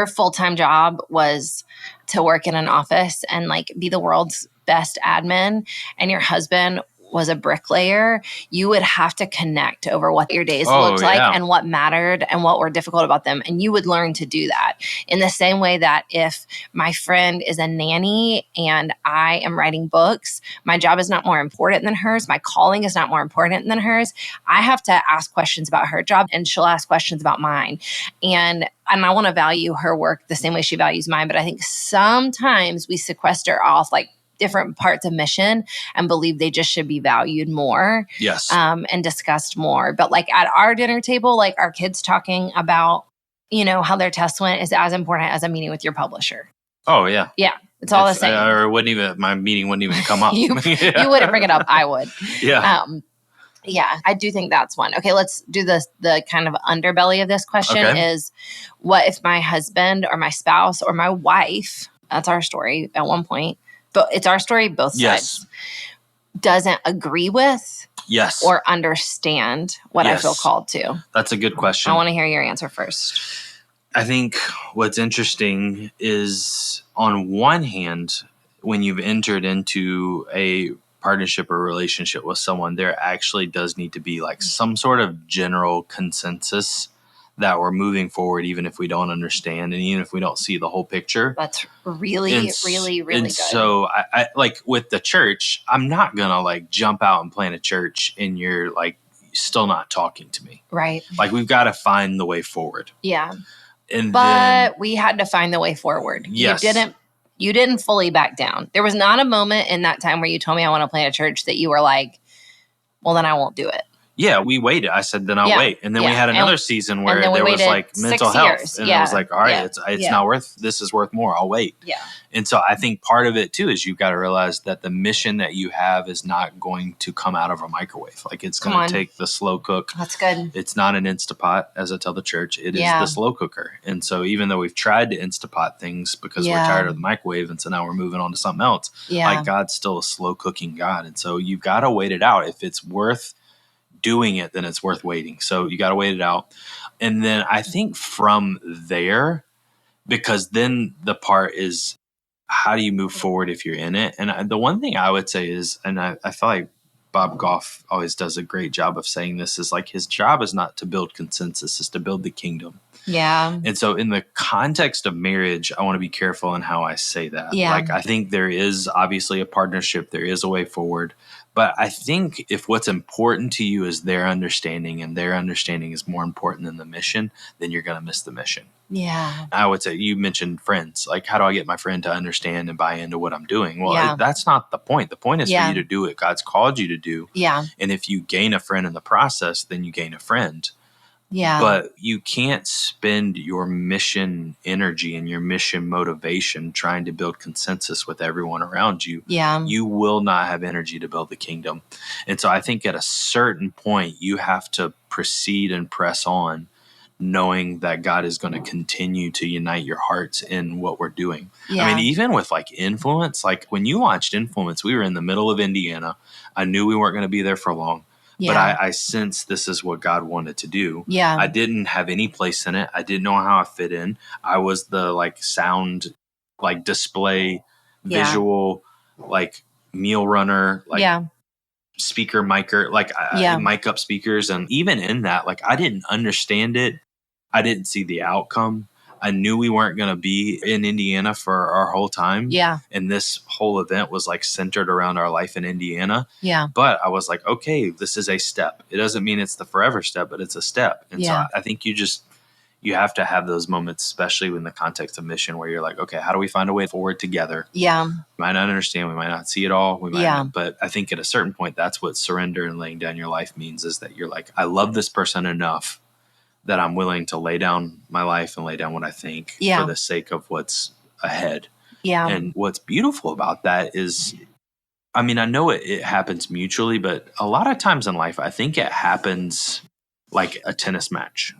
full-time job was to work in an office and like be the world's best admin and your husband was a bricklayer, you would have to connect over what your days looked like and what mattered and what were difficult about them. And you would learn to do that in the same way that if my friend is a nanny and I am writing books, my job is not more important than hers. My calling is not more important than hers. I have to ask questions about her job and she'll ask questions about mine. And I want to value her work the same way she values mine. But I think sometimes we sequester off like different parts of mission and believe they just should be valued more. Yes. And discussed more. But like at our dinner table, like our kids talking about, how their test went is as important as a meeting with your publisher. Oh yeah. Yeah. It's all the same. My meeting wouldn't even come up. You wouldn't bring it up. I would. Yeah. Yeah, I do think that's one. Okay, let's do the kind of underbelly of this question is, what if my husband or my spouse or my wife, that's our story at one point, but it's our story both sides, doesn't agree with or understand what I feel called to? That's a good question. I want to hear your answer first. I think what's interesting is, on one hand, when you've entered into a partnership or relationship with someone, there actually does need to be like some sort of general consensus that we're moving forward, even if we don't understand and even if we don't see the whole picture. That's really good. So I like with the church, I'm not going to like jump out and plant a church and you're like still not talking to me. Right. Like, we've got to find the way forward. Yeah. But we had to find the way forward. Yes. You didn't fully back down. There was not a moment in that time where you told me I want to plant a church that you were like, well, then I won't do it. Yeah, we waited. I said, then I'll wait. And then we had another season where there was like mental health. And it was like, all right, it's not worth, this is worth more. I'll wait. Yeah. And so I think part of it too is you've got to realize that the mission that you have is not going to come out of a microwave. Like, it's going to take the slow cook. That's good. It's not an Instapot, as I tell the church. It is the slow cooker. And so even though we've tried to Instapot things because we're tired of the microwave, and so now we're moving on to something else, like, God's still a slow cooking God. And so you've got to wait it out. If it's worth doing it, then it's worth waiting. So you got to wait it out. And then I think from there, because then the part is, how do you move forward if you're in it? And the one thing I would say is, and I feel like Bob Goff always does a great job of saying this, is like, his job is not to build consensus, it's to build the kingdom. Yeah. And so in the context of marriage, I want to be careful in how I say that. Yeah. Like, I think there is obviously a partnership, there is a way forward. But I think if what's important to you is their understanding, and their understanding is more important than the mission, then you're going to miss the mission. Yeah. I would say, you mentioned friends. Like, how do I get my friend to understand and buy into what I'm doing? Well, that's not the point. The point is for you to do what God's called you to do. Yeah. And if you gain a friend in the process, then you gain a friend. Yeah. But you can't spend your mission energy and your mission motivation trying to build consensus with everyone around you. Yeah. You will not have energy to build the kingdom. And so I think at a certain point, you have to proceed and press on, knowing that God is going to continue to unite your hearts in what we're doing. Yeah. I mean, even with like Influence, like when you watched Influence, we were in the middle of Indiana. I knew we weren't going to be there for long. Yeah. But I sensed this is what God wanted to do. Yeah. I didn't have any place in it. I didn't know how I fit in. I was the like sound, like display, visual, like meal runner, like speaker micer, like mic up speakers. And even in that, like, I didn't understand it. I didn't see the outcome. I knew we weren't going to be in Indiana for our whole time. Yeah. And this whole event was like centered around our life in Indiana. Yeah. But I was like, okay, this is a step. It doesn't mean it's the forever step, but it's a step. And so I think you you have to have those moments, especially in the context of mission, where you're like, okay, how do we find a way forward together? Yeah. We might not understand. We might not see it all. We might Yeah. not, but I think at a certain point, that's what surrender and laying down your life means, is that you're like, I love this person enough that I'm willing to lay down my life and lay down what I think Yeah. for the sake of what's ahead. Yeah. And what's beautiful about that is, I mean, I know it happens mutually, but a lot of times in life, I think it happens like a tennis match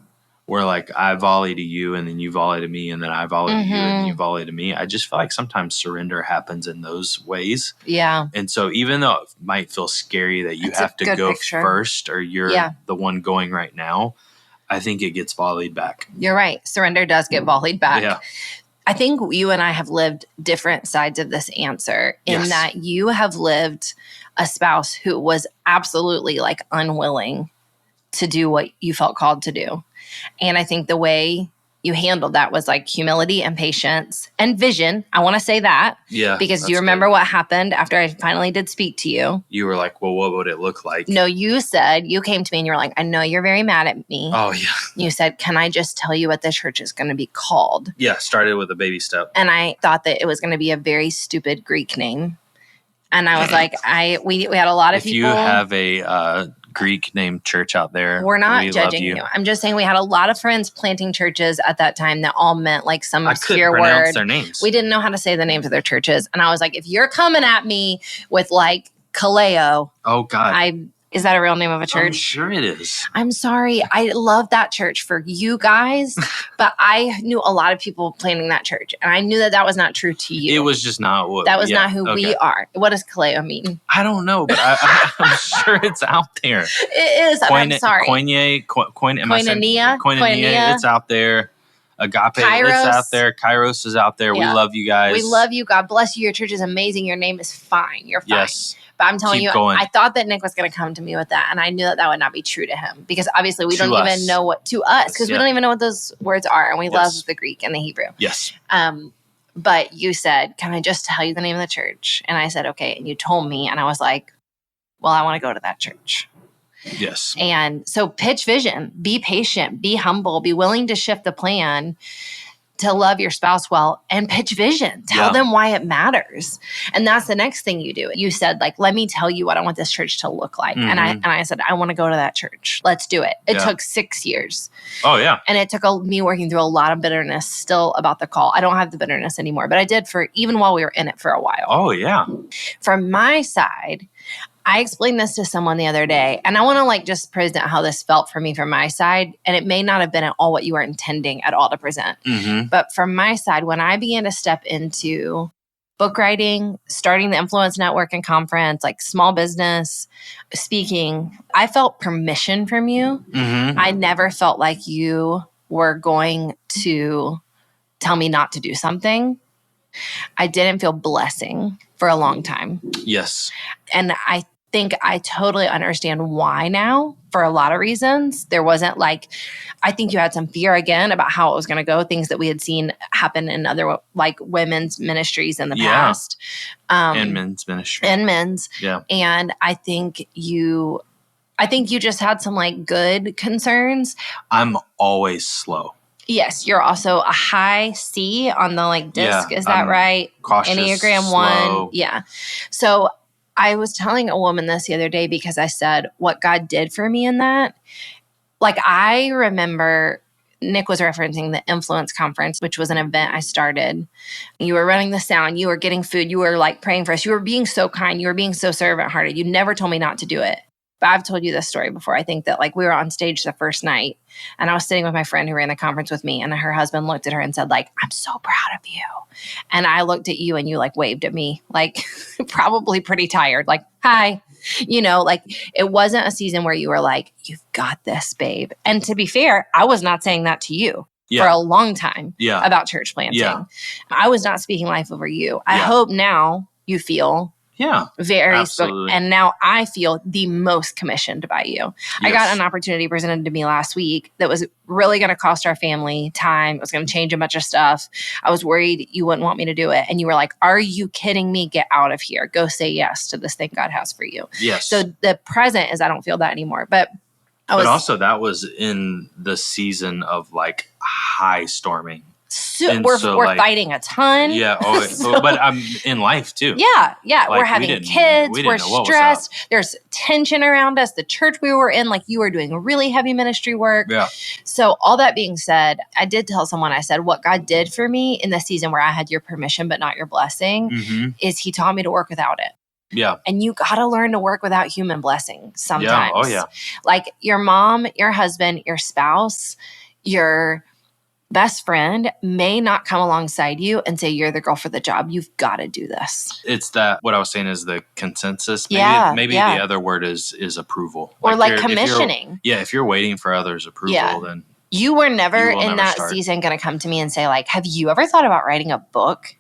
where like I volley to you and then you volley to me and then I volley to you and then you volley to me. I just feel like sometimes surrender happens in those ways. Yeah. And so even though it might feel scary that you That's have a to good go picture. first or you're Yeah. the one going right now, I think it gets volleyed back. You're right. Surrender does get volleyed back. Yeah. I think you and I have lived different sides of this answer in Yes. that you have lived a spouse who was absolutely like unwilling to do what you felt called to do. And I think the way you handled that was like humility and patience and vision. I want to say that. Yeah. Because do you that's remember good. what happened after I finally did speak to you? You were like, well, what would it look like? No, you came to me and you were like, I know you're very mad at me. Oh, yeah. You said, can I just tell you what the church is going to be called? Yeah. Started with a baby step. And I thought that it was going to be a very stupid Greek name. And I was like, we had a lot of If people. you have a Greek named church out there, We're not we judging love you. I'm just saying we had a lot of friends planting churches at that time that all meant like some I couldn't obscure pronounce word. their names. We didn't know how to say the names of their churches. And I was like, if you're coming at me with like Kaleo, Oh, God. is that a real name of a I'm church? sure it is. I'm sorry. I love that church for you guys, but I knew a lot of people planning that church. And I knew that that was not true to you. It was just not what. That was yeah, not who we okay. are. What does Kaleo mean? I don't know, but I'm sure it's out there. It is. I'm sorry. Koinonia, Koinonia? Koinonia. it's out there. Agape, Kairos. it's out there. Kairos is out there. Yeah. We love you guys. We love you. God bless you. Your church is amazing. Your name is fine. You're fine. Yes. But I'm telling Keep you, going. I thought that Nick was going to come to me with that. And I knew that that would not be true to him because obviously we To don't us. even know what to us because we Yeah. don't even know what those words are. And we Yes. love the Greek and the Hebrew. Yes. But you said, can I just tell you the name of the church? And I said, okay. And you told me, and I was like, well, I want to go to that church. Yes. And so pitch vision, be patient, be humble, be willing to shift the plan to love your spouse well, and pitch vision. Tell Yeah. them why it matters. And that's the next thing you do. You said, like, let me tell you what I want this church to look like. And I said, I want to go to that church. Let's do it. It Yeah. took 6 years. Oh, yeah. And it took me working through a lot of bitterness still about the call. I don't have the bitterness anymore, but I did for even while we were in it for a while. Oh, yeah. From my side, I explained this to someone the other day, and I want to like just present how this felt for me from my side. And it may not have been at all what you were intending at all to present. Mm-hmm. But from my side, when I began to step into book writing, starting the Influence Network and Conference, like small business, speaking, I felt permission from you. Mm-hmm. I never felt like you were going to tell me not to do something. I didn't feel blessing for a long time. Yes. And I think I totally understand why now for a lot of reasons. There wasn't like, I think you had some fear again about how it was going to go, things that we had seen happen in other like women's ministries in the Yeah. past. And men's ministry. And men's. Yeah. And I think you just had some like good concerns. I'm always slow. Yes, you're also a high C on the like disc. Yeah, Is that I'm right? Cautious. Enneagram slow. 1. Yeah. So I was telling a woman this the other day because I said what God did for me in that. Like I remember Nick was referencing the Influence Conference, which was an event I started. You were running the sound. You were getting food. You were like praying for us. You were being so kind. You were being so servant-hearted. You never told me not to do it. But I've told you this story before. I think that like we were on stage the first night and I was sitting with my friend who ran the conference with me and her husband looked at her and said like, I'm so proud of you. And I looked at you and you like waved at me, like probably pretty tired, like, hi, you know, like it wasn't a season where you were like, you've got this, babe. And to be fair, I was not saying that to you Yeah. for a long time Yeah. about church planting. Yeah. I was not speaking life over you. I Yeah. hope now you feel Yeah. very Absolutely. and now I feel the most commissioned by you. I got an opportunity presented to me last week that was really going to cost our family time. It was going to change a bunch of stuff. I was worried you wouldn't want me to do it. And you were like, are you kidding me? Get out of here. Go say yes to this thing God has for you. Yes. So the present is I don't feel that anymore. But But also that was in the season of like high storming. We're fighting a ton. Yeah. But I'm in life too. Yeah. Like, we're having kids. We're stressed. There's tension around us. The church we were in, like you were doing really heavy ministry work. Yeah. So all that being said, I did tell someone, I said, what God did for me in the season where I had your permission, but not your blessing, is he taught me to work without it. Yeah. And you got to learn to work without human blessing sometimes. Yeah. Oh, yeah. Like your mom, your husband, your spouse, your best friend may not come alongside you and say, you're the girl for the job. You've got to do this. It's that, what I was saying is the consensus. Maybe the other word is approval. Or like commissioning. If you're waiting for others' approval, then you were never in that season going to come to me and say like, have you ever thought about writing a book?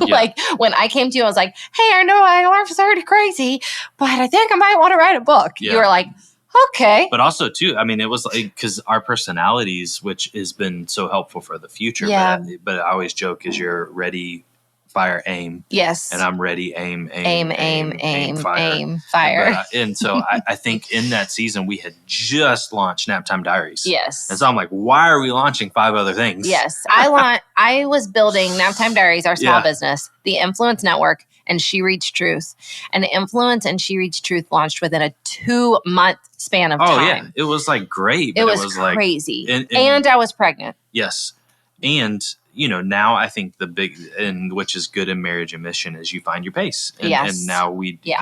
Like when I came to you, I was like, hey, I know my alarm's already crazy, but I think I might want to write a book. Yeah. You were like, okay. But also too, I mean, it was like, because our personalities, which has been so helpful for the future, but I always joke is you're ready, fire, aim. Yes. And I'm ready, aim, fire. And so I think in that season, we had just launched Naptime Diaries. Yes. And so I'm like, why are we launching 5 other things? Yes. I was building Naptime Diaries, our small business, the Influence Network, and She Reached Truth. And the Influence and She Reached Truth launched within a 2-month span of time. Oh, yeah. It was like great. But it was crazy. And I was pregnant. Yes. And, now I think the big, and which is good in marriage and mission, is you find your pace. And now we do.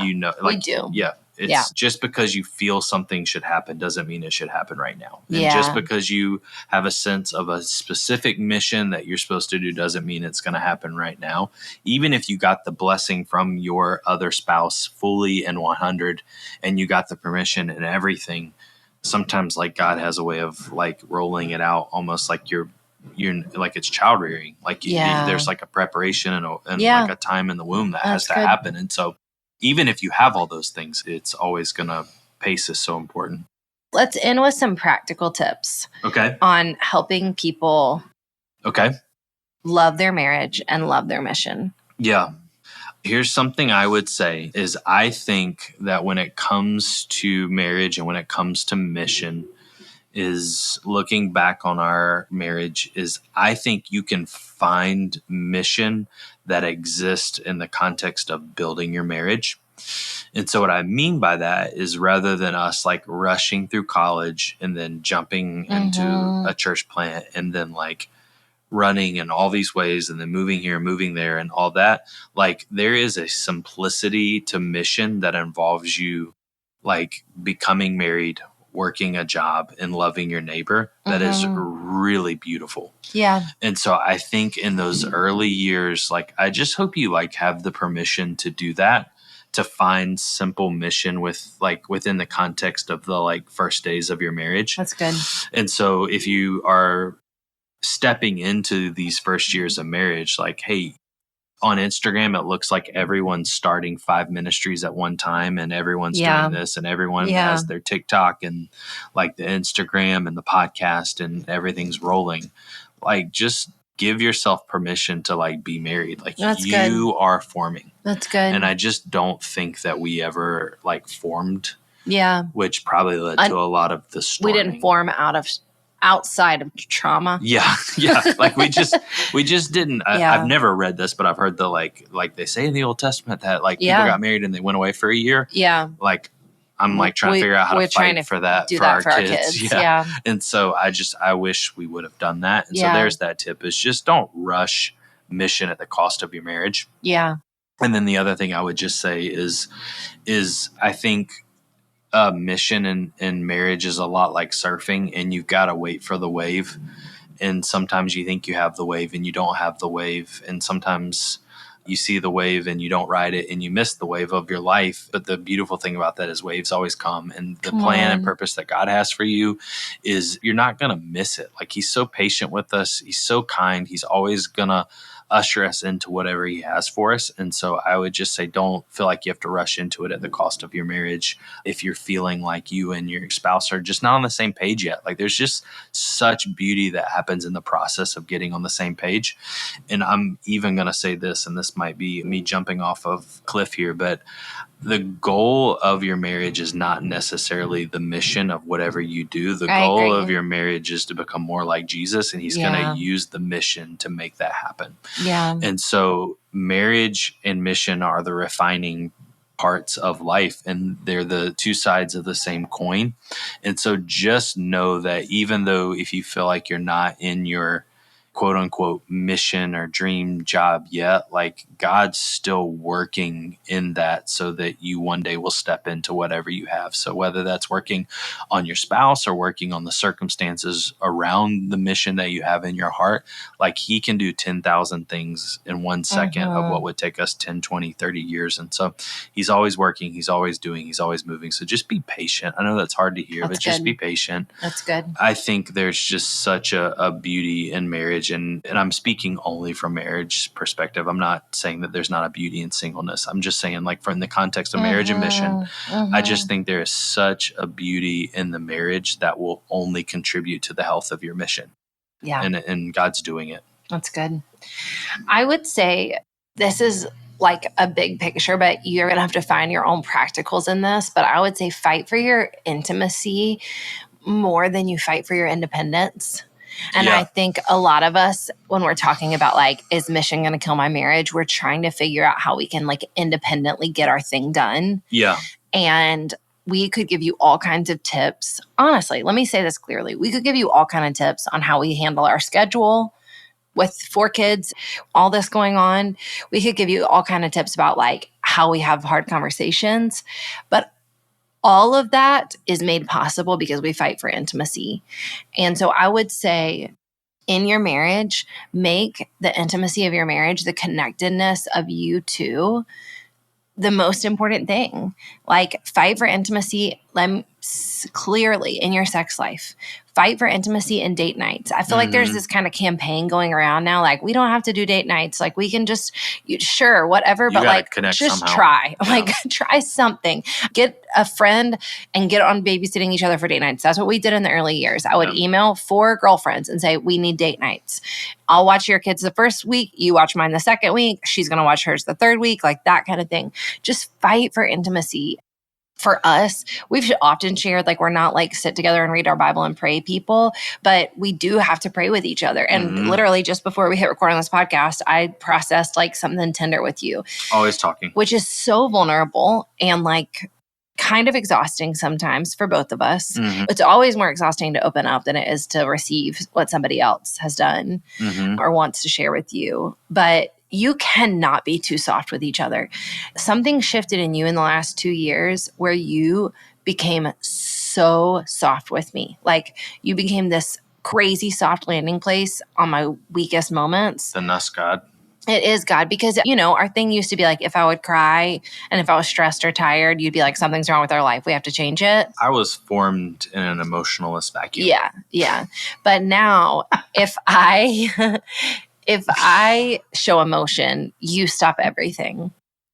Yeah. It's just because you feel something should happen doesn't mean it should happen right now. And just because you have a sense of a specific mission that you're supposed to do doesn't mean it's going to happen right now. Even if you got the blessing from your other spouse fully and 100 and you got the permission and everything, sometimes like God has a way of like rolling it out almost like you're like it's child rearing. Like there's like a preparation and like a time in the womb that has to happen. And so even if you have all those things, it's always going to pace is so important. Let's end with some practical tips. Okay. On helping people love their marriage and love their mission. Yeah. Here's something I would say is I think that when it comes to marriage and when it comes to mission, is looking back on our marriage is I think you can find mission that exists in the context of building your marriage. And so what I mean by that is rather than us like rushing through college and then jumping into a church plant and then like running in all these ways and then moving here, moving there and all that, like there is a simplicity to mission that involves you like becoming married, working a job and loving your neighbor that is really beautiful. Yeah. And so I think in those early years, like, I just hope you like have the permission to do that, to find simple mission with like within the context of the like first days of your marriage. That's good. And so if you are stepping into these first years of marriage, like, hey, on Instagram, it looks like everyone's starting 5 ministries at one time and everyone's doing this and everyone has their TikTok and like the Instagram and the podcast and everything's rolling. Like just give yourself permission to like be married. Like you are forming. That's good. And I just don't think that we ever like formed. Yeah. Which probably led to a lot of the storming. We didn't form outside of trauma. Yeah. Like we just didn't. I've never read this, but I've heard the like they say in the Old Testament that like people got married and they went away for a year. Yeah. Like I'm like trying to figure out how to fight for that for our kids. Yeah. And so I wish we would have done that. And so there's that tip is just don't rush mission at the cost of your marriage. Yeah. And then the other thing I would just say is I think mission in marriage is a lot like surfing, and you've got to wait for the wave. And sometimes you think you have the wave and you don't have the wave. And sometimes you see the wave and you don't ride it and you miss the wave of your life. But the beautiful thing about that is waves always come. And the plan and purpose that God has for you is you're not going to miss it. Like he's so patient with us. He's so kind. He's always going to usher us into whatever he has for us. And so I would just say, don't feel like you have to rush into it at the cost of your marriage. If you're feeling like you and your spouse are just not on the same page yet, like there's just such beauty that happens in the process of getting on the same page. And I'm even going to say this, and this might be me jumping off of cliff here, but the goal of your marriage is not necessarily the mission of whatever you do. The I goal agree. of your marriage is to become more like Jesus, and he's going to use the mission to make that happen. Yeah. And so marriage and mission are the refining parts of life, and they're the two sides of the same coin. And so just know that even though if you feel like you're not in your quote unquote mission or dream job yet, like God's still working in that so that you one day will step into whatever you have. So whether that's working on your spouse or working on the circumstances around the mission that you have in your heart, like he can do 10,000 things in 1 second of what would take us 10, 20, 30 years. And so he's always working, he's always doing, he's always moving. So just be patient. I know that's hard to hear, but just be patient. That's good. I think there's just such a beauty in marriage. And I'm speaking only from marriage perspective. I'm not saying that there's not a beauty in singleness. I'm just saying, like, from the context of marriage and mission, I just think there is such a beauty in the marriage that will only contribute to the health of your mission. Yeah. And God's doing it. That's good. I would say this is like a big picture, but you're going to have to find your own practicals in this. But I would say fight for your intimacy more than you fight for your independence. And I think a lot of us, when we're talking about like, is mission going to kill my marriage? We're trying to figure out how we can like independently get our thing done. Yeah. And we could give you all kinds of tips. Honestly, let me say this clearly. We could give you all kinds of tips on how we handle our schedule with 4 kids, all this going on. We could give you all kinds of tips about like how we have hard conversations. But all of that is made possible because we fight for intimacy. And so I would say in your marriage, make the intimacy of your marriage, the connectedness of you two, the most important thing. Like, fight for intimacy clearly in your sex life. Fight for intimacy in date nights. I feel like there's this kind of campaign going around now. Like, we don't have to do date nights. Like, we can just, sure, whatever. But like, just somehow. try. Yeah. Like, try something. Get a friend and get on babysitting each other for date nights. That's what we did in the early years. I would email 4 girlfriends and say, we need date nights. I'll watch your kids the first week. You watch mine the second week. She's going to watch hers the third week. Like, that kind of thing. Just fight for intimacy. For us, we've often shared, like, we're not like sit together and read our Bible and pray people, but we do have to pray with each other. And literally just before we hit record on this podcast, I processed like something tender with you. Always talking. Which is so vulnerable and like kind of exhausting sometimes for both of us. It's always more exhausting to open up than it is to receive what somebody else has done or wants to share with you. But you cannot be too soft with each other. Something shifted in you in the last 2 years where you became so soft with me. Like, you became this crazy soft landing place on my weakest moments. Then that's God. It is God, because, our thing used to be like, if I would cry and if I was stressed or tired, you'd be like, something's wrong with our life. We have to change it. I was formed in an emotionalist vacuum. Yeah. But now if I show emotion, you stop everything.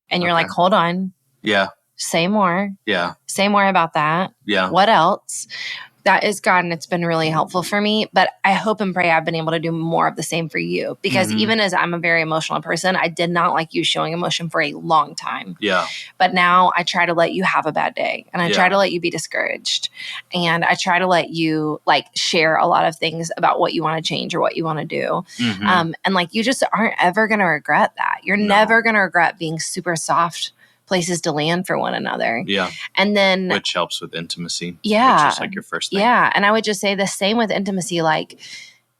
And you're like, hold on. Yeah. Say more. Yeah. Say more about that. Yeah. What else? That is God, and it's been really helpful for me. But I hope and pray I've been able to do more of the same for you. Because even as I'm a very emotional person, I did not like you showing emotion for a long time. Yeah. But now I try to let you have a bad day. And I try to let you be discouraged. And I try to let you like share a lot of things about what you want to change or what you want to do. And like, you just aren't ever going to regret that. You're never going to regret being super soft places to land for one another. Yeah. And then, which helps with intimacy. Yeah. Which is like your first thing. Yeah. And I would just say the same with intimacy, like,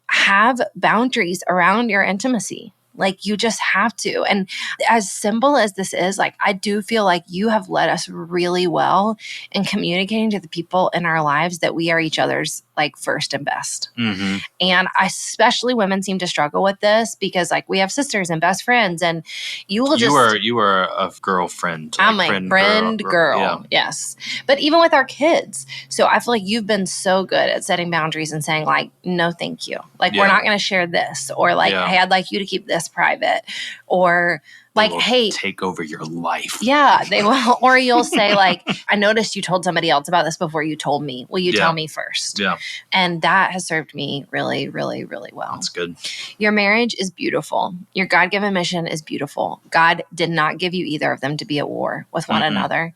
have boundaries around your intimacy. Like, you just have to. And as simple as this is, like, I do feel like you have led us really well in communicating to the people in our lives that we are each other's like first and best. And especially women seem to struggle with this because like we have sisters and best friends, and you were a girlfriend. I'm a friend girl. Yeah. Yes. But even with our kids. So I feel like you've been so good at setting boundaries and saying like, no, thank you. Like, we're not going to share this, or like, hey, I'd like you to keep this private, or Like, will hey, take over your life. Yeah, they will. Or you'll say like, I noticed you told somebody else about this before you told me. Will you tell me first? Yeah. And that has served me really, really, really well. That's good. Your marriage is beautiful. Your God-given mission is beautiful. God did not give you either of them to be at war with one another.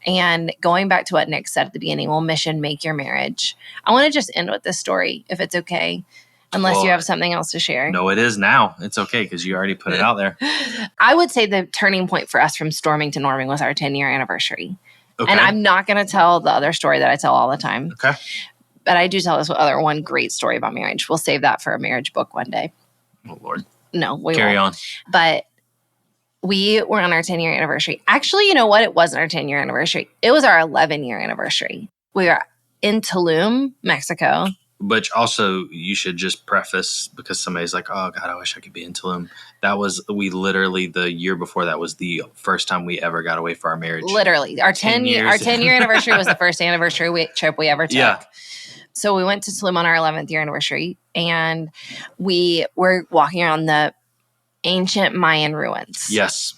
And going back to what Nick said at the beginning, will mission make your marriage? I want to just end with this story, if it's okay. Unless you have something else to share. No, it is now. It's okay because you already put it out there. I would say the turning point for us from storming to norming was our 10-year anniversary. Okay. And I'm not going to tell the other story that I tell all the time. Okay. But I do tell this one great story about marriage. We'll save that for a marriage book one day. Oh, Lord. No, we Carry won't. on. But we were on our 10-year anniversary. Actually, you know what? It wasn't our 10-year anniversary. It was our 11-year anniversary. We were in Tulum, Mexico. But also, you should just preface, because somebody's like, oh, God, I wish I could be in Tulum. We literally, the year before that was the first time we ever got away for our marriage. Literally. Our 10-year anniversary was the first anniversary trip we ever took. Yeah. So we went to Tulum on our 11th year anniversary, and we were walking around the ancient Mayan ruins. Yes.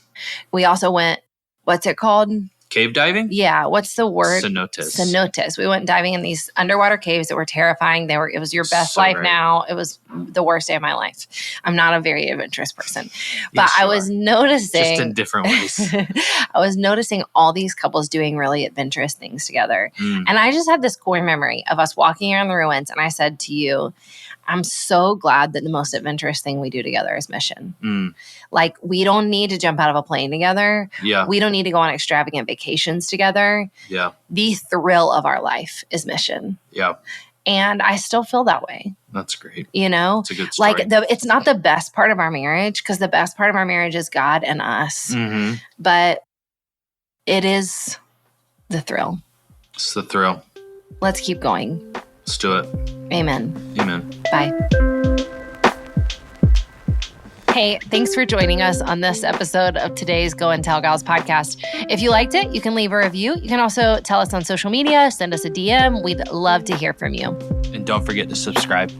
We also went, what's it called? Cave diving? Yeah. What's the word? Cenotes. We went diving in these underwater caves that were terrifying. It was your best life now. It was the worst day of my life. I'm not a very adventurous person. But I was noticing. Just in different ways. I was noticing all these couples doing really adventurous things together. And I just had this core memory of us walking around the ruins. And I said to you, I'm so glad that the most adventurous thing we do together is mission. Like, we don't need to jump out of a plane together. Yeah. We don't need to go on extravagant vacations together. Yeah. The thrill of our life is mission. Yeah. And I still feel that way. That's great. You know? It's a good story. Like, it's not the best part of our marriage, because the best part of our marriage is God and us. But it is the thrill. It's the thrill. Let's keep going. Let's do it. Amen. Amen. Bye. Hey, thanks for joining us on this episode of today's Go and Tell Gals podcast. If you liked it, you can leave a review. You can also tell us on social media, send us a DM. We'd love to hear from you. And don't forget to subscribe.